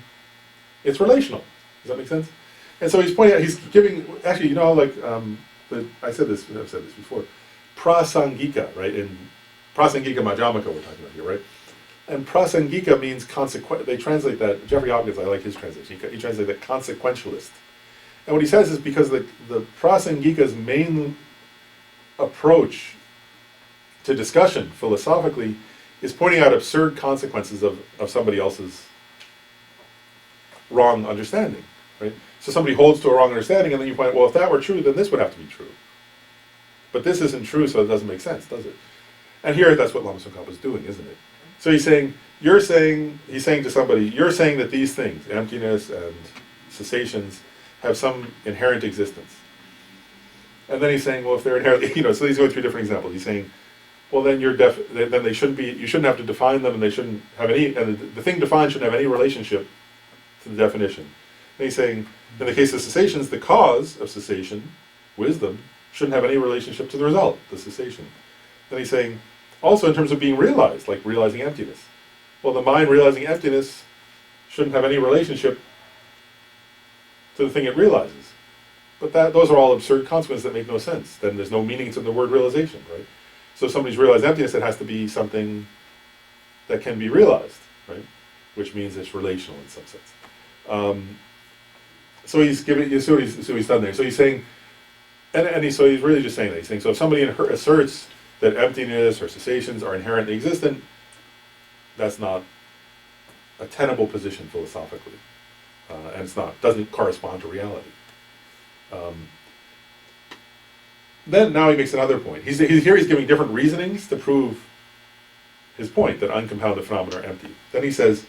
it's relational. Does that make sense? And so he's pointing out, he's giving, actually, you know, like, I've said this before, prasangika, right? In prasangika madhyamaka we're talking about here, right? And prasangika means consequent, they translate that, Jeffrey Hopkins, I like his translation, he translates that consequentialist. And what he says is because the prasangika's main approach to discussion, philosophically, is pointing out absurd consequences of somebody else's wrong understanding, right? So somebody holds to a wrong understanding, and then you point out, well, if that were true, then this would have to be true. But this isn't true, so it doesn't make sense, does it? And here, that's what Lama Tsongkhapa is doing, isn't it? So he's saying, he's saying to somebody, you're saying that these things, emptiness and cessations, have some inherent existence. And then he's saying, well, if they're inherently, you know, so he's going through different examples. He's saying, well, then then they shouldn't be, you shouldn't have to define them, and they shouldn't have any, and the thing defined shouldn't have any relationship to the definition. And he's saying, in the case of cessations, the cause of cessation, wisdom, shouldn't have any relationship to the result, the cessation. Then he's saying, also in terms of being realized, like realizing emptiness. Well, the mind realizing emptiness shouldn't have any relationship to the thing it realizes. But those are all absurd consequences that make no sense. Then there's no meaning to the word realization, right? So if somebody's realized emptiness, it has to be something that can be realized, right? Which means it's relational in some sense. So he's giving, you see what he's done there. So he's saying, so he's really just saying that. He's saying, so if somebody asserts that emptiness or cessations are inherently existent, that's not a tenable position philosophically. And it's not, doesn't correspond to reality. Then now he makes another point. He's giving different reasonings to prove his point that uncompounded phenomena are empty. Then he says,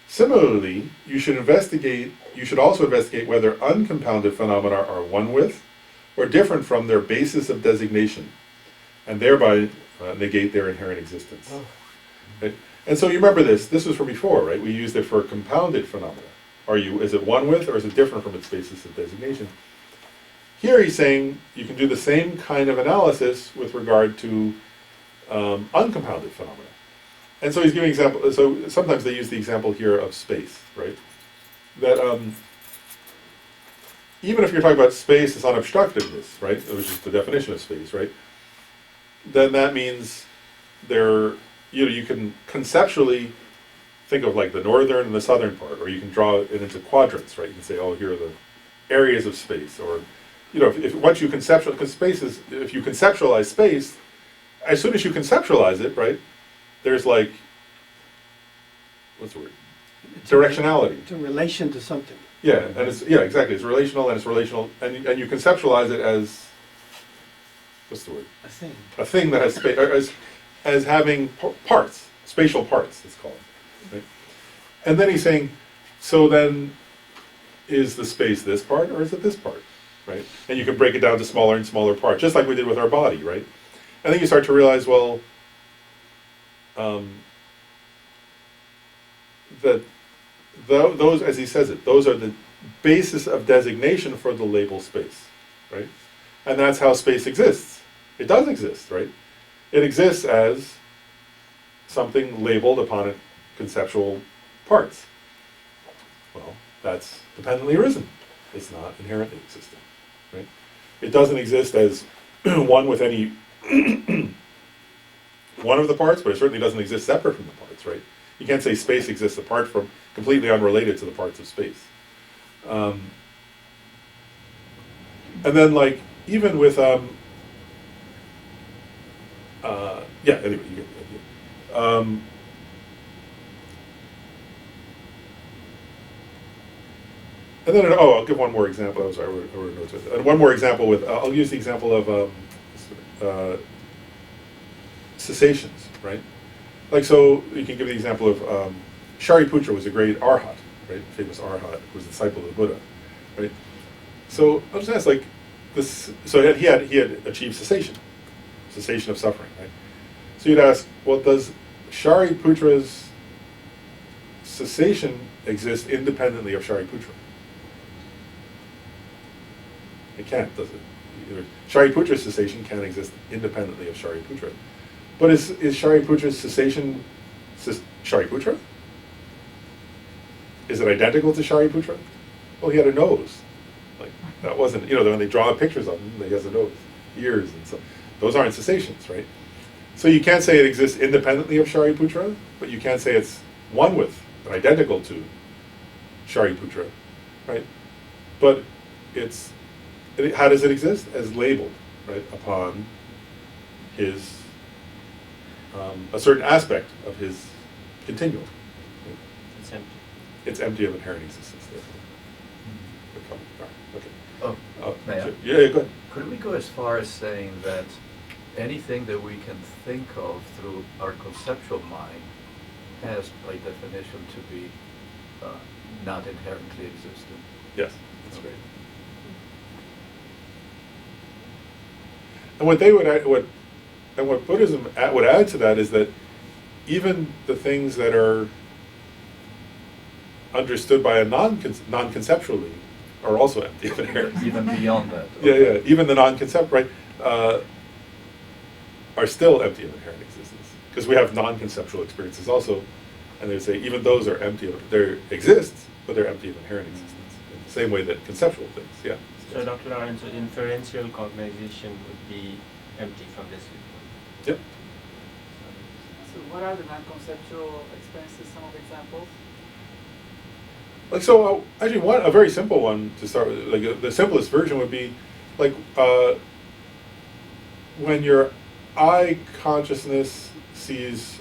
similarly, you should also investigate whether uncompounded phenomena are one with or different from their basis of designation, and thereby negate their inherent existence. Right? And so you remember this was from before, right? We used it for compounded phenomena. Is it one with, or is it different from its basis of designation? Here he's saying you can do the same kind of analysis with regard to uncompounded phenomena. And so he's giving example. So sometimes they use the example here of space, right? That even if you're talking about space as unobstructedness, right, which is the definition of space, right? Then that means you can conceptually think of like the northern and the southern part, or you can draw it into quadrants, right? You can say, oh, here are the areas of space, or if once you conceptualize, because space is, if you conceptualize space, as soon as you conceptualize it, right, there's like, what's the word? Directionality. It's a relation to something. Yeah, and exactly. It's relational, and and you conceptualize it as, what's the word? A thing. A thing that has space, as having parts, spatial parts, it's called. Right? And then he's saying, so then, is the space this part, or is it this part? Right? And you can break it down to smaller and smaller parts, just like we did with our body, right? And then you start to realize, well, that those, as he says it, those are the basis of designation for the label space, right? And that's how space exists. It does exist, right? It exists as something labeled upon its conceptual parts. Well, that's dependently arisen. It's not inherently existing, right? It doesn't exist as one with any one of the parts, but it certainly doesn't exist separate from the parts, right? You can't say space exists apart from, completely unrelated to the parts of space. And then, like, even with, anyway, you get the idea. And then, I'll give one more example. I wrote notes with it. And one more example with, I'll use the example of cessations, right? Like, so you can give the example of Shariputra was a great arhat, right? Famous arhat, who was a disciple of the Buddha, right? So I'll just ask, like, this. So he had achieved cessation of suffering, right? So you'd ask, well, does Shariputra's cessation exist independently of Shariputra? It can't, does it? Shariputra's cessation can't exist independently of Shariputra. But is Shariputra's cessation Shariputra? Is it identical to Shariputra? Well, he had a nose. Like, that wasn't, when they draw pictures of him, he has a nose, ears, and so. Those aren't cessations, right? So you can't say it exists independently of Shariputra, but you can't say it's one with, identical to Shariputra, right? But how does it exist? As labeled, right, upon his, a certain aspect of his continuum. Right? It's empty. It's empty of inherent existence, therefore. Okay. May I? Sure. Yeah, go ahead. Could we go as far as saying that anything that we can think of through our conceptual mind has, by definition, to be not inherently existent? Yes, that's great. And what Buddhism would add to that is that even the things that are understood by a non-conceptually are also empty of inherent. Even beyond that. Yeah. Even the non-concept, right, are still empty of inherent existence, because we have non-conceptual experiences also, and they say even those are empty. They exist, but they're empty of inherent existence. In the same way that conceptual things, yeah. So, Dr. Lawrence, so inferential cognization would be empty from this viewpoint. Yep. So what are the non-conceptual experiences, some of examples? Like, so actually a very simple one to start with, like the simplest version would be like when your eye consciousness sees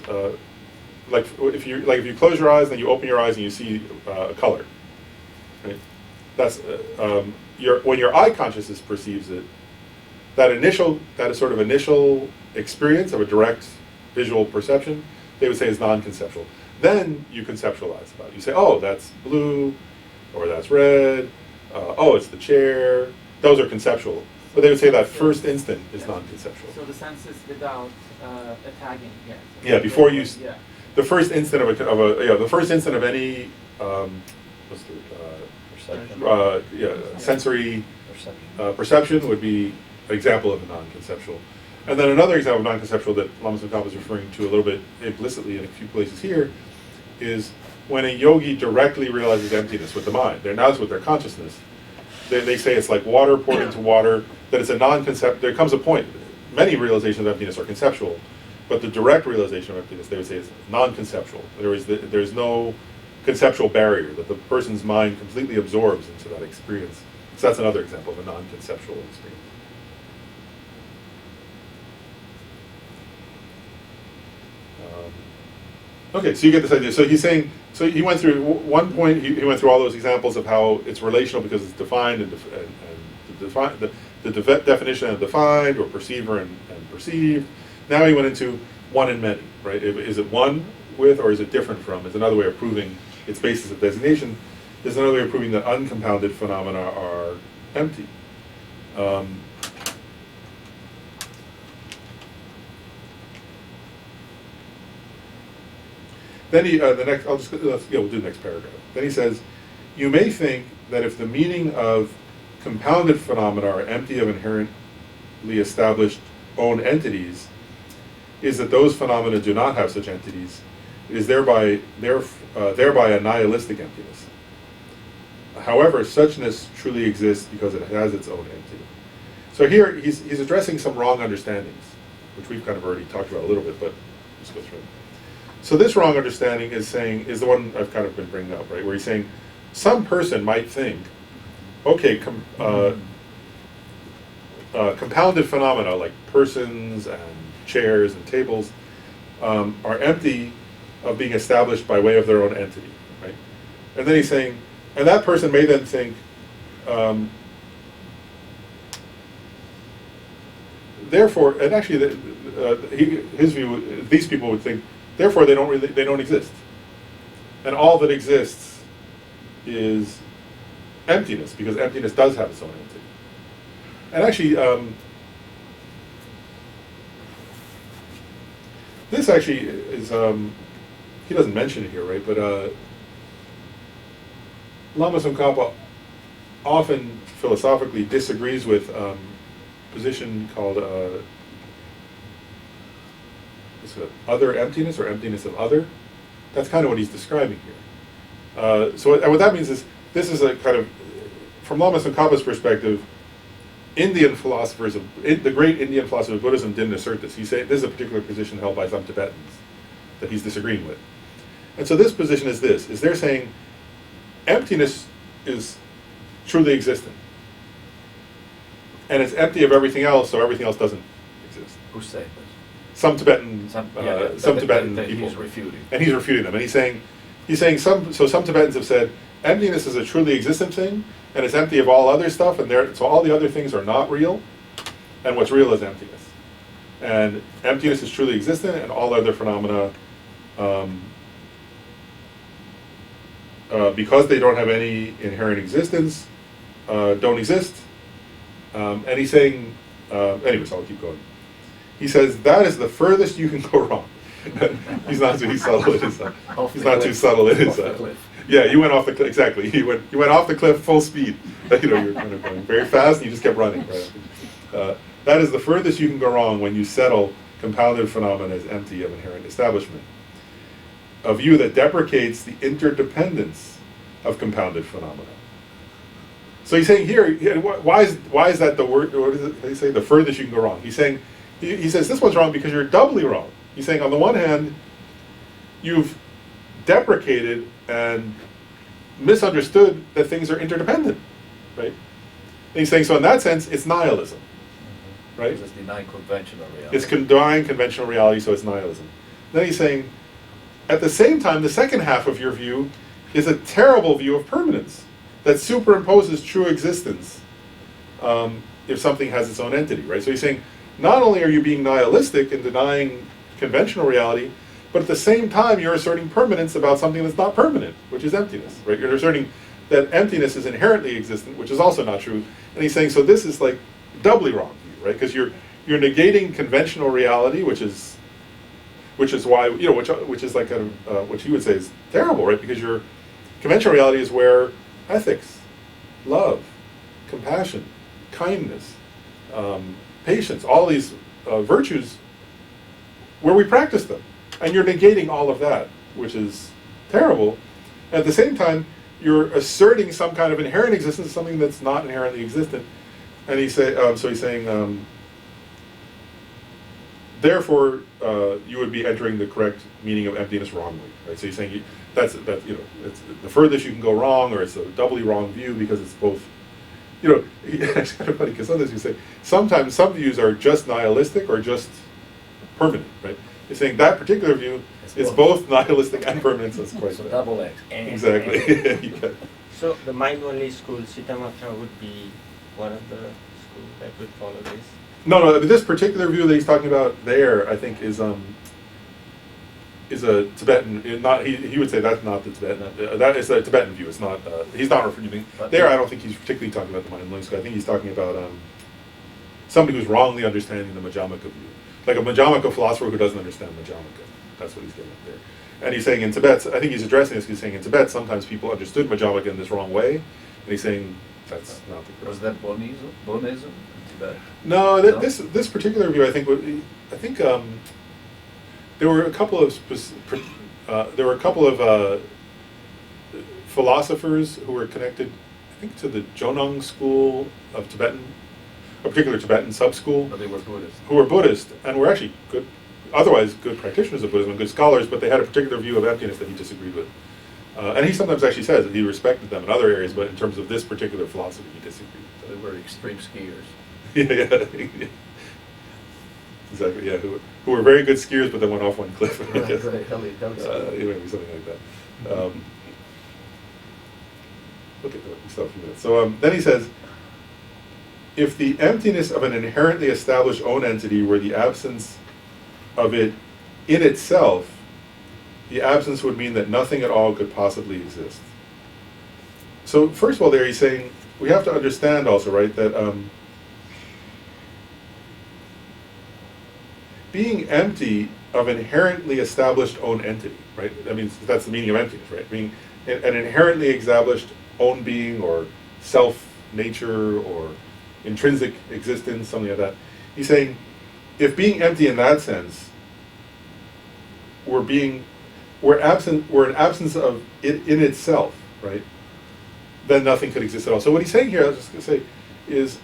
like if you close your eyes, then you open your eyes and you see a color, right? That's when your eye consciousness perceives it, that sort of initial experience of a direct visual perception, they would say is non-conceptual. Then you conceptualize about it. You say, oh, that's blue, or that's red, oh, it's the chair. Those are conceptual. But they would say that first instant is non-conceptual. So the senses without a tagging, yeah. So Yeah, before you, yeah. the first instant the first instant of any, what's Perception. sensory Perception. perception would be an example of a non-conceptual. And then another example of non-conceptual that Lama Tsongkhapa is referring to a little bit implicitly in a few places here is when a yogi directly realizes emptiness with the mind. They're now with their consciousness. They say it's like water poured into water, that it's a non-concept. There comes a point, many realizations of emptiness are conceptual, but the direct realization of emptiness, they would say, is non-conceptual. There's no conceptual barrier, that the person's mind completely absorbs into that experience. So that's another example of a non-conceptual experience. Okay, so you get this idea. So he's saying, so he went through, one point, he went through all those examples of how it's relational because it's defined and the definition of defined, or perceiver and perceived. Now he went into one and many, right? Is it one with, or is it different from? Is another way of proving its basis of designation. Is another way of proving that uncompounded phenomena are empty. Then he, the next, we'll do the next paragraph. Then he says, you may think that if the meaning of compounded phenomena are empty of inherently established own entities, is that those phenomena do not have such entities, it is thereby a nihilistic emptiness. However, suchness truly exists because it has its own entity. So here he's addressing some wrong understandings, which we've kind of already talked about a little bit, but let's go through it. So this wrong understanding is the one I've kind of been bringing up, right? Where he's saying some person might think, okay, compounded phenomena like persons and chairs and tables are empty of being established by way of their own entity, right? And then he's saying, and that person may then think, therefore, and actually, his view, these people would think, therefore they don't exist, and all that exists is emptiness, because emptiness does have its own entity. And actually, this actually is, he doesn't mention it here, right? But Lama Tsongkhapa often philosophically disagrees with a position called other emptiness, or emptiness of other. That's kind of what he's describing here. So what that means is, this is a kind of, from Lama Tsongkhapa's perspective, Indian philosophers, the great Indian philosopher of Buddhism didn't assert this. He said this is a particular position held by some Tibetans that he's disagreeing with. And so this position is this, is they're saying emptiness is truly existent. And it's empty of everything else, so everything else doesn't exist. Who's saying this? Some Tibetan, some Tibetan that people. He's refuting. And he's refuting them. And he's saying some Tibetans have said, emptiness is a truly existent thing, and it's empty of all other stuff, and so all the other things are not real, and what's real is emptiness. And emptiness is truly existent, and all other phenomena, because they don't have any inherent existence, don't exist. And he's saying, anyways, I'll keep going. He says, that is the furthest you can go wrong. He's not too subtle in his He's not too subtle in his Yeah, you went off the cliff, exactly. You went off the cliff full speed. You know, you're kind of going very fast, and you just kept running. Right? That is the furthest you can go wrong when you settle compounded phenomena as empty of inherent establishment. A view that deprecates the interdependence of compounded phenomena. So he's saying here, why is that the word? What is it? They say the furthest you can go wrong. He's saying, he says this one's wrong because you're doubly wrong. He's saying on the one hand, you've deprecated and misunderstood that things are interdependent, right? And he's saying, so in that sense, it's nihilism, right? It's denying conventional reality. It's denying conventional reality, so it's nihilism. Then he's saying, at the same time, the second half of your view is a terrible view of permanence that superimposes true existence if something has its own entity, right? So he's saying, not only are you being nihilistic and denying conventional reality, but at the same time you're asserting permanence about something that's not permanent, which is emptiness, right? You're asserting that emptiness is inherently existent, which is also not true. And he's saying, so this is like doubly wrong for you, right? Because you're negating conventional reality, which is why, you know, which is like kind of what you would say is terrible, right? Because you're conventional reality is where ethics, love, compassion, kindness, patience, all these virtues, where we practice them. And you're negating all of that, which is terrible. At the same time, you're asserting some kind of inherent existence, something that's not inherently existent. And he's saying, therefore, you would be entering the correct meaning of emptiness wrongly, right? So he's saying it's the furthest you can go wrong, or it's a doubly wrong view because it's both. It's kind of funny because sometimes you say sometimes some views are just nihilistic or just permanent, right? He's saying that particular view is both nihilistic and permanent, so it's quite So double X. exactly. Yeah. So the mind-only school, Citamatra, would be one of the schools that would follow this? No. This particular view that he's talking about there, I think, is a Tibetan. Not he would say that's not the Tibetan. That is a Tibetan view. It's not. He's not referring there. I don't think he's particularly talking about the mind-only school. I think he's talking about somebody who's wrongly understanding the Majjhimaka view, like a Majjhimaka philosopher who doesn't understand Majjhimaka. That's what he's getting at there. And he's saying in Tibet, I think he's addressing this. He's saying in Tibet sometimes people understood Majjhimaka in this wrong way, and he's saying that's not the correct. Was that Bonism in Tibet? No, this particular view, I think there were a couple of philosophers who were connected, I think, to the Jonang school of Tibetan, a particular Tibetan sub-school. But they were Buddhist. Who were Buddhist and were actually otherwise good practitioners of Buddhism and good scholars, but they had a particular view of emptiness that he disagreed with. And he sometimes actually says that he respected them in other areas, but in terms of this particular philosophy, he disagreed. So they were extreme skiers. Yeah. Exactly, yeah, who were very good skiers, but then went off one cliff. Right, maybe something like that. Look at that, we still have a few minutes. So then he says, if the emptiness of an inherently established own entity were the absence of it in itself, the absence would mean that nothing at all could possibly exist. So first of all there he's saying, we have to understand also, right, that being empty of inherently established own entity, right? I mean, that's the meaning of emptiness, right? Being an inherently established own being or self-nature or intrinsic existence, something like that. He's saying, if being empty in that sense, we're an absence of it in itself, right? Then nothing could exist at all. So what he's saying here, I was just going to say, is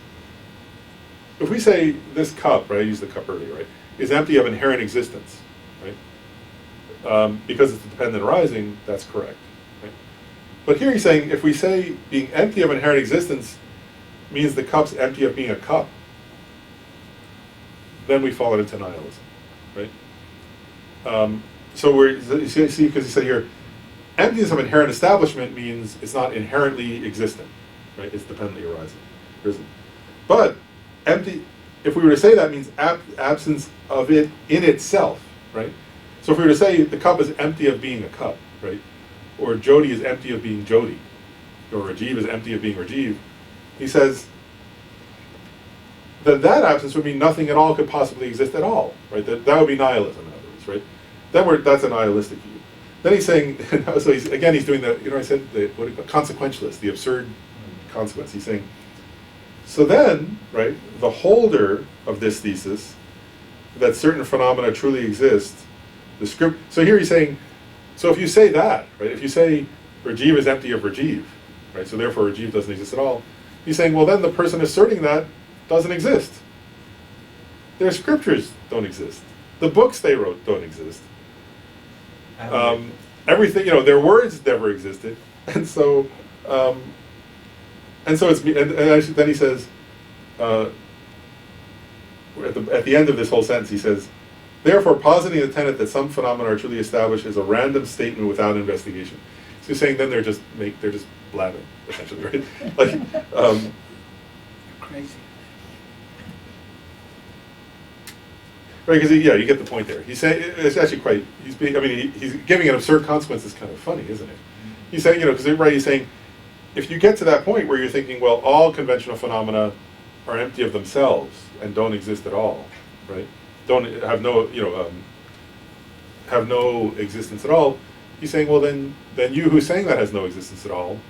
if we say this cup, right? I used the cup earlier, right? Is empty of inherent existence, right? Because it's a dependent arising, that's correct, right? But here he's saying, if we say being empty of inherent existence means the cup's empty of being a cup, then we fall into nihilism, right? So you see, because he said here, emptiness of inherent establishment means it's not inherently existent, right? It's dependently arising. But empty, if we were to say that means absence of it in itself, right? So if we were to say the cup is empty of being a cup, right? Or Jyoti is empty of being Jyoti, or Rajiv is empty of being Rajiv, he says that absence would mean nothing at all could possibly exist at all, right? That would be nihilism, in other words, right? That's a nihilistic view. Then he's saying, so he's doing the, I said, consequentialist, the absurd consequence. He's saying, so then, right, the holder of this thesis, that certain phenomena truly exist, so here he's saying, so if you say that, right, if you say Rajiv is empty of Rajiv, right, so therefore Rajiv doesn't exist at all, he's saying, well then the person asserting that doesn't exist. Their scriptures don't exist. The books they wrote don't exist. Everything, their words never existed, and so it's and then he says at the end of this whole sentence he says, therefore positing the tenet that some phenomena are truly established is a random statement without investigation. So he's saying then they're just blabbing essentially, right? Like Crazy. Right, because you get the point there. He's saying it's actually he's giving an absurd consequence. It's kind of funny, isn't it? He's saying, because he's saying, if you get to that point where you're thinking, well, all conventional phenomena are empty of themselves and don't exist at all, right? Don't have no, have no existence at all. he's saying, well, then you who's saying that has no existence at all.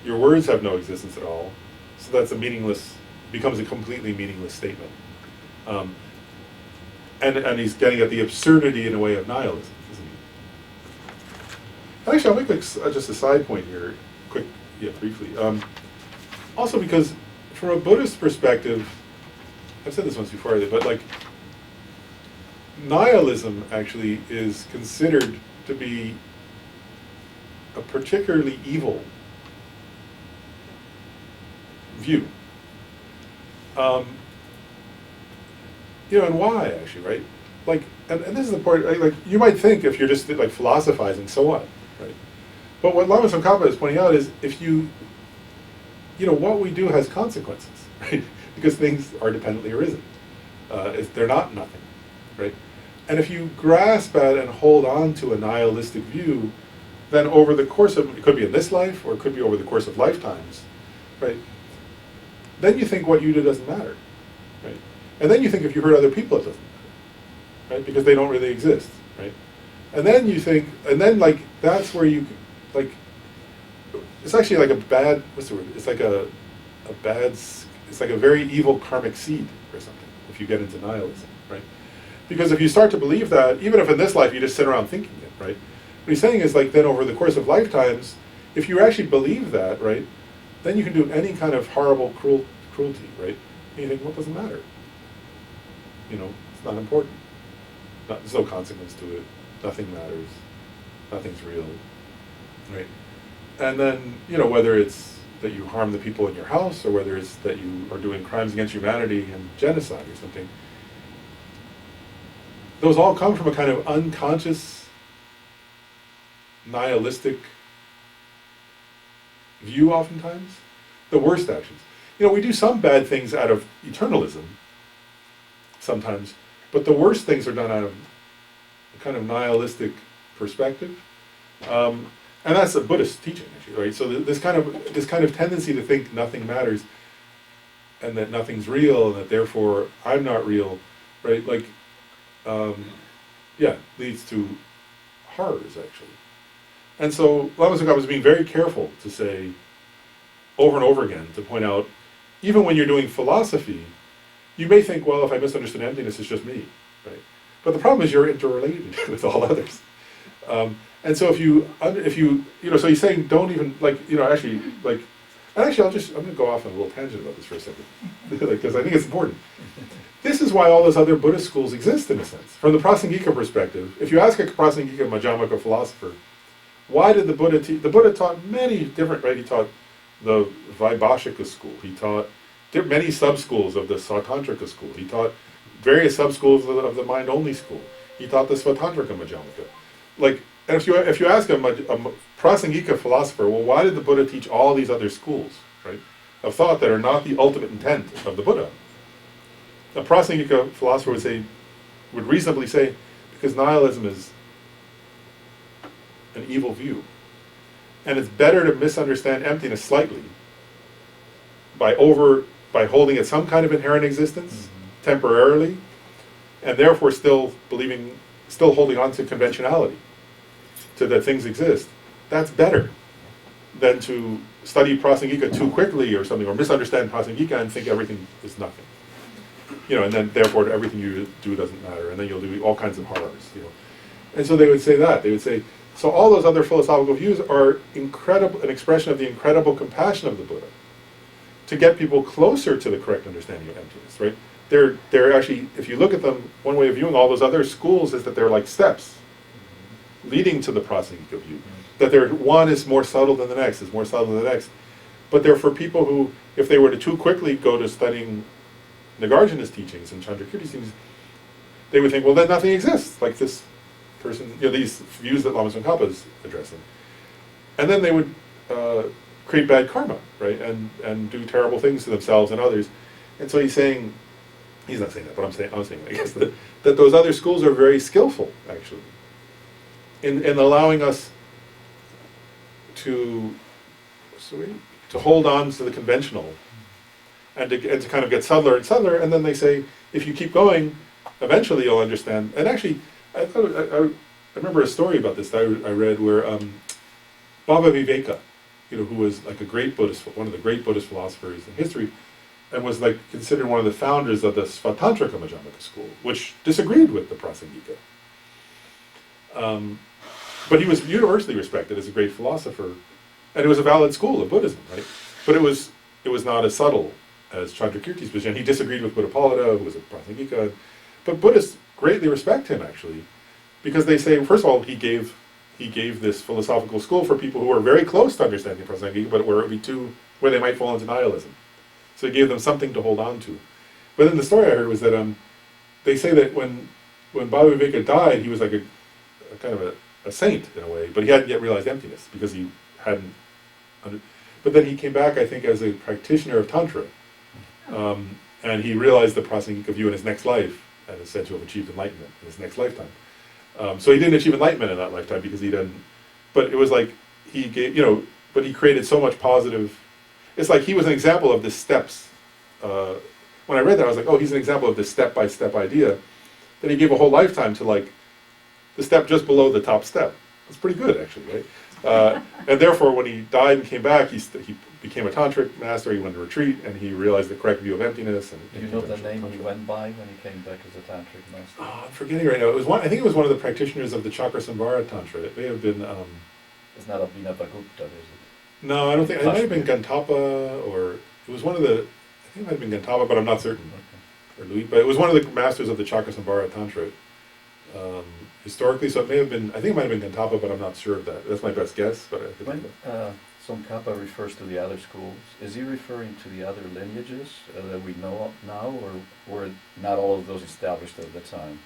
Your words have no existence at all. So that's becomes a completely meaningless statement. And he's getting at the absurdity in a way of nihilism, isn't he? Actually, I'll make just a side point here, briefly. Also because from a Buddhist perspective, I've said this once before, but like, nihilism actually is considered to be a particularly evil view. And why actually, right? Like, and this is the part, like you might think if you're just like philosophizing, so what, right? But what Lama Tsongkhapa is pointing out is if what we do has consequences, right? Because things are dependently arisen. They're not nothing, right? And if you grasp at and hold on to a nihilistic view, then over the course of, it could be in this life, or it could be over the course of lifetimes, right? Then you think what you do doesn't matter, right? And then you think if you hurt other people, it doesn't matter, right? Because they don't really exist, right? And then you think, and then like, that's where you, like, it's actually like a bad, what's the word? It's like it's like a very evil karmic seed or something, if you get into nihilism, right? Because if you start to believe that, even if in this life you just sit around thinking it, right? What he's saying is like, then over the course of lifetimes, if you actually believe that, right, then you can do any kind of horrible cruelty, right? And you think, well, it doesn't matter. It's not important. There's no consequence to it. Nothing matters. Nothing's real, right? And then, whether it's that you harm the people in your house, or whether it's that you are doing crimes against humanity and genocide or something, those all come from a kind of unconscious, nihilistic view oftentimes. The worst actions. We do some bad things out of eternalism sometimes, but the worst things are done out of a kind of nihilistic perspective. And that's a Buddhist teaching, actually, right? So this kind of tendency to think nothing matters, and that nothing's real, and that therefore I'm not real, right? Like, leads to horrors, actually. And so Lama Tsongkhapa was being very careful to say, over and over again, to point out, even when you're doing philosophy, you may think, well, if I misunderstood emptiness, it's just me, right? But the problem is you're interrelated with all others. And so so he's saying, don't even, I'm going to go off on a little tangent about this for a second, because I think it's important. This is why all those other Buddhist schools exist, in a sense. From the Prasangika perspective, if you ask a Prasangika Madhyamaka philosopher, why did the Buddha teach? The Buddha taught many different, right? He taught the Vaibhashika school. He taught many sub-schools of the Svatantrika school. He taught various sub-schools of the mind-only school. He taught the Svatantrika Madhyamaka. And if you ask a Prasangika philosopher, well, why did the Buddha teach all these other schools, right, of thought that are not the ultimate intent of the Buddha? A Prasangika philosopher would reasonably say, because nihilism is an evil view. And it's better to misunderstand emptiness slightly by holding it some kind of inherent existence temporarily, and therefore still holding on to conventionality, to that things exist. That's better than to study Prasangika too quickly or something, or misunderstand Prasangika and think everything is nothing. And then therefore everything you do doesn't matter, and then you'll do all kinds of horrors. And so they would say that. They would say, so all those other philosophical views are an expression of the incredible compassion of the Buddha to get people closer to the correct understanding of emptiness, right? They're actually, if you look at them, one way of viewing all those other schools is that they're like steps leading to the Prasangika view. That one is more subtle than the next, is more subtle than the next. But they're for people who, if they were to too quickly go to studying Nagarjuna's teachings and Chandrakirti's teachings, they would think, well, then nothing exists, like this person, these views that Lama Tsongkhapa is addressing. And then they would create bad karma, right, and do terrible things to themselves and others. And so he's not saying that, but I'm saying I guess, that those other schools are very skillful, actually, in allowing us to hold on to the conventional, and to kind of get subtler and subtler, and then they say, if you keep going, eventually you'll understand. And actually, I remember a story about this that I read where Baba Viveka, who was like a great Buddhist, one of the great Buddhist philosophers in history, and was like considered one of the founders of the Svatantrika Madhyamaka school, which disagreed with the Prasangika. But he was universally respected as a great philosopher, and it was a valid school of Buddhism, right? But it was not as subtle as Chandrakirti's position. He disagreed with Buddhapalita, who was a Prasangika, but Buddhists greatly respect him actually, because they say, first of all, he gave this philosophical school for people who were very close to understanding Prasangika, but where they might fall into nihilism. So he gave them something to hold on to. But then the story I heard was that they say that when Baba Viveka died, he was like a kind of a saint in a way, but he hadn't yet realized emptiness because he hadn't. But then he came back, I think, as a practitioner of Tantra, and he realized the Prasangika view in his next life, and is said to have achieved enlightenment in his next lifetime. So he didn't achieve enlightenment in that lifetime because he didn't. But it was like he gave, but he created so much positive. It's like he was an example of the steps. When I read that, I was like, oh, he's an example of this step-by-step idea that he gave a whole lifetime to, like, the step just below the top step. That's pretty good, actually, right? And therefore, when he died and came back, he became a tantric master. He went to retreat, and he realized the correct view of emptiness. And do you know the name he went by when he came back as a tantric master? Oh, I'm forgetting right now. I think it was one of the practitioners of the Chakrasamvara Tantra. It may have been. It's not Abhinavagupta, is it? No, I don't think. It might have been Gantapa, or it was one of the. I think it might have been Gantapa, but I'm not certain. Okay. Or Louis, but it was one of the masters of the Chakrasamvara Tantra. Historically, so it may have been. I think it might have been Gantapa, but I'm not sure of that. That's my best guess. But when Tsongkhapa refers to the other schools, is he referring to the other lineages that we know of now, or were not all of those established at the time?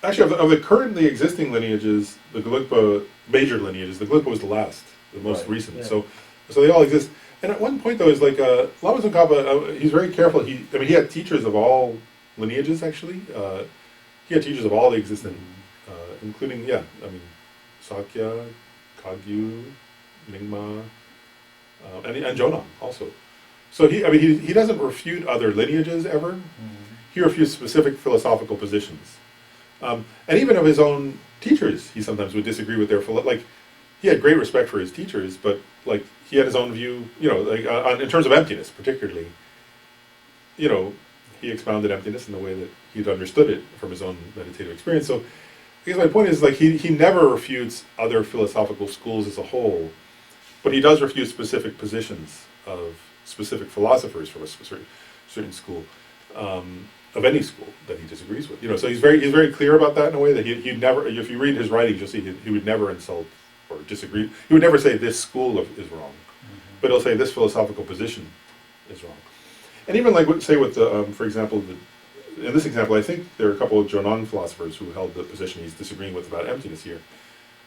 Actually, of the currently existing lineages, the Gelugpa major lineages, the Gelugpa was the last, the most recent. Yeah. So they all exist. And at one point, though, is like Lama Tsongkhapa. He's very careful. He had teachers of all lineages. Actually, he had teachers of all the existing, including Sakya, Kagyu, Nyingma, and Jonan also. So he doesn't refute other lineages ever. Mm-hmm. He refutes specific philosophical positions, and even of his own teachers, he sometimes would disagree with their he had great respect for his teachers, but like he had his own view, in terms of emptiness, particularly. He expounded emptiness in the way that he'd understood it from his own meditative experience. So, I guess my point is like he never refutes other philosophical schools as a whole, but he does refute specific positions of specific philosophers from a certain school, of any school that he disagrees with. So he's very clear about that in a way that he'd never. If you read his writings, you'll see he would never insult or disagree. He would never say this school is wrong, but he'll say this philosophical position is wrong. And even like say with the, for example, in this example, I think there are a couple of Jonan philosophers who held the position he's disagreeing with about emptiness here.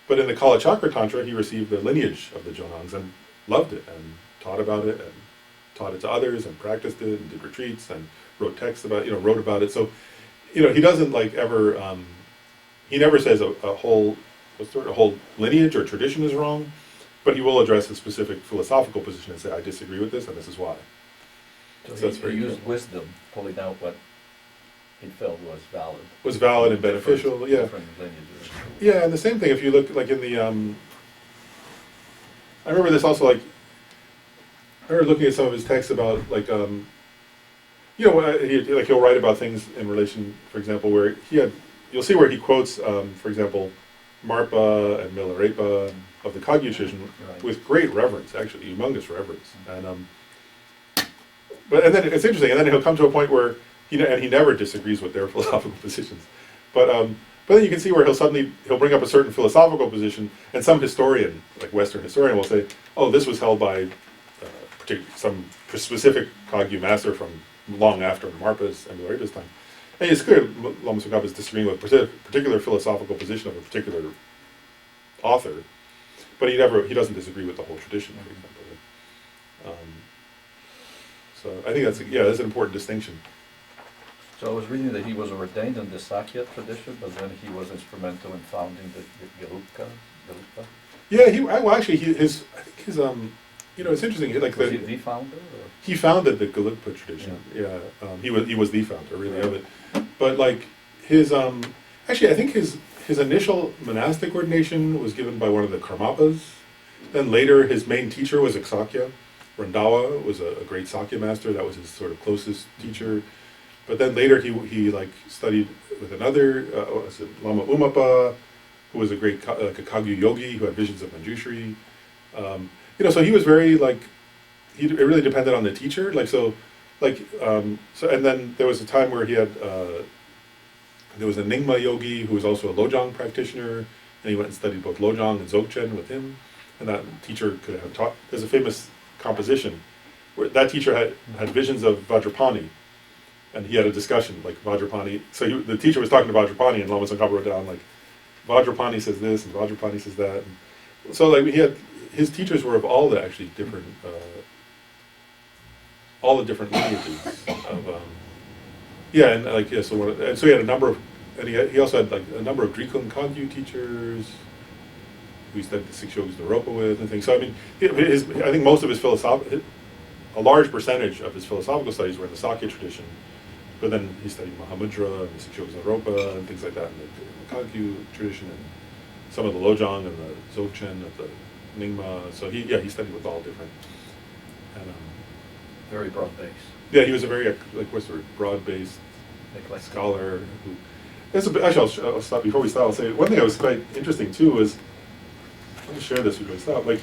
But in the Kala Chakra Tantra, he received the lineage of the Jonans and loved it and taught about it and taught it to others and practiced it and did retreats and wrote texts about wrote about it. So, he doesn't like ever. He never says a whole lineage or tradition is wrong, but he will address a specific philosophical position and say, I disagree with this and this is why. So that's very used wisdom, pulling out what he felt was valid. Was valid and beneficial, yeah. Different lineages. Yeah, and the same thing if you look like in the, I remember this also like, I remember looking at some of his texts about like, he'll write about things in relation, for example, where you'll see where he quotes, for example, Marpa and Milarepa of the Kagyu tradition with great reverence, actually, humongous reverence. And and then it's interesting, and then he'll come to a point where he never disagrees with their philosophical positions, but then you can see where he'll bring up a certain philosophical position, and some historian, like Western historian, will say, oh, this was held by some specific Kagyu master from long after Marpa's and Milarepa's time. And it's clear Lama Tsongkhapa is disagreeing with a particular philosophical position of a particular author, but he doesn't disagree with the whole tradition, for example. So I think that's an important distinction. So I was reading that he was ordained in the Sakya tradition, but then he was instrumental in founding the Gelugpa. Yeah, I think his it's interesting. Like was he the founder? Or? He founded the Gelugpa tradition. Yeah, he was the founder really of it. But like his actually, I think his his initial monastic ordination was given by one of the Karmapas. Then later, his main teacher was Aksakya. Randawa was a great Sakya master. That was his sort of closest teacher. But then later, he like studied with another Lama Umapa, who was a great like a Kagyu yogi who had visions of Manjushri. So he was very like it really depended on the teacher. So and then there was a time where he had there was a Nyingma yogi who was also a Lojong practitioner, and he went and studied both Lojong and Dzogchen with him, and that teacher could have taught. There's a famous composition where that teacher had visions of Vajrapani, and he had a discussion like Vajrapani. So the teacher was talking to Vajrapani, and Lama Tsongkhapa wrote down like Vajrapani says this and Vajrapani says that. And so like his teachers were of all the actually different all the different lineages of so he had a number of, and he also had like a number of Drikung Kagyu teachers who he studied the 6 Yogis Naropa with and things. So I mean, I think most of his a large percentage of his philosophical studies were in the Sakya tradition, but then he studied Mahamudra and the 6 Yogis Naropa and things like that in the Kagyu tradition, and some of the Lojong and the Dzogchen of the Nyingma. So he studied with all different. And, very broad base. yeah, he was a very broad-based scholar. Actually, I'll stop before we stop. I'll say one thing that was quite interesting too was, let me share this before we stop. Like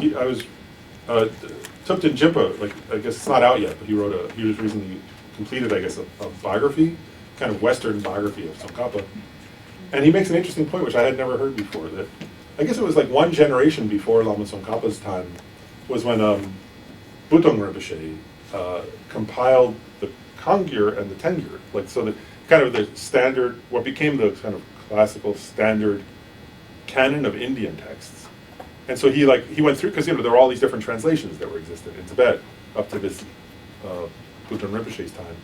Thupten Jinpa, like I guess it's not out yet, but he was recently completed, I guess, a biography, kind of Western biography of Tsongkhapa, and he makes an interesting point which I had never heard before. That I guess it was like one generation before Lama Tsongkhapa's time was when Butong Rinpoche compiled the Kangyur and the Tengyur, like so the kind of the standard, what became the kind of classical standard canon of Indian texts. And so he went through, because there were all these different translations that were existed in Tibet up to this Butong Rinpoche's time.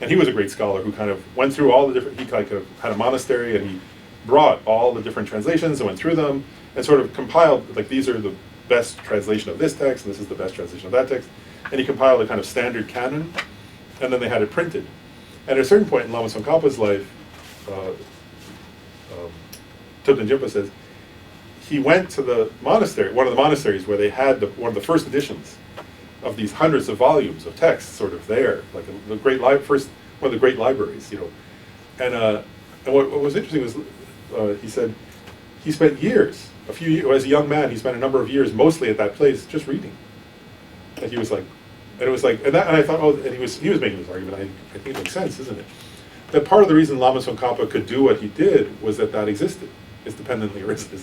And he was a great scholar who kind of went through all the different, he kind of had a monastery and he brought all the different translations and went through them and sort of compiled, like these are the best translation of this text and this is the best translation of that text. And he compiled a kind of standard canon, and then they had it printed. And at a certain point in Lama Tsongkhapa's life, Thupten Jinpa says, he went to the monastery, one of the monasteries where they had one of the first editions of these hundreds of volumes of texts sort of there, like one of the great libraries, And what was interesting was, he said, he spent years, as a young man, he spent a number of years mostly at that place just reading. And he was like, and it was like, and I thought, and he was making this argument, I think it makes sense, isn't it? That part of the reason Lama Tsongkhapa could do what he did was that existed. It's dependently arisen.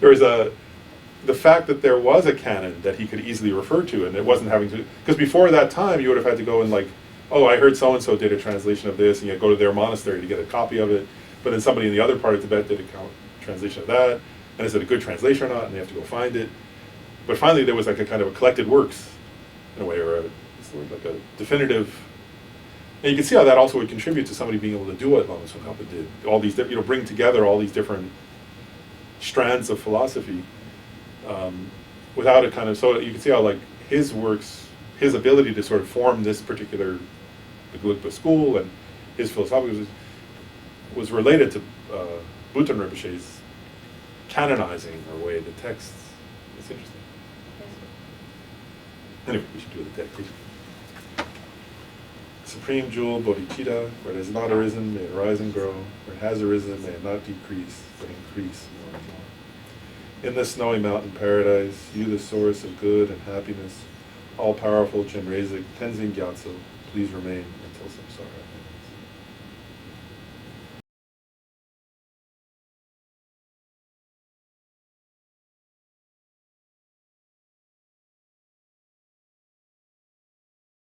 There was the fact that there was a canon that he could easily refer to, and it wasn't having to, because before that time you would have had to go and like, I heard so-and-so did a translation of this, and you go to their monastery to get a copy of it, but then somebody in the other part of Tibet did a translation of that, and is it a good translation or not, and they have to go find it. But finally there was like a kind of a collected works, in a way, or like a definitive, and you can see how that also would contribute to somebody being able to do what Lama Tsongkhapa did. All these, bring together all these different strands of philosophy without a kind of, so you can see how like his works, his ability to sort of form this particular Gelugpa school and his philosophy was related to Butong Rinpoche's canonizing or way the texts. It's interesting. Anyway, we should do the dedication. Supreme jewel, bodhicitta, where it has not arisen, may it rise and grow. Where it has arisen, may it not decrease, but increase more and more. In this snowy mountain paradise, you the source of good and happiness, all-powerful Chenrezig Tenzin Gyatso, please remain.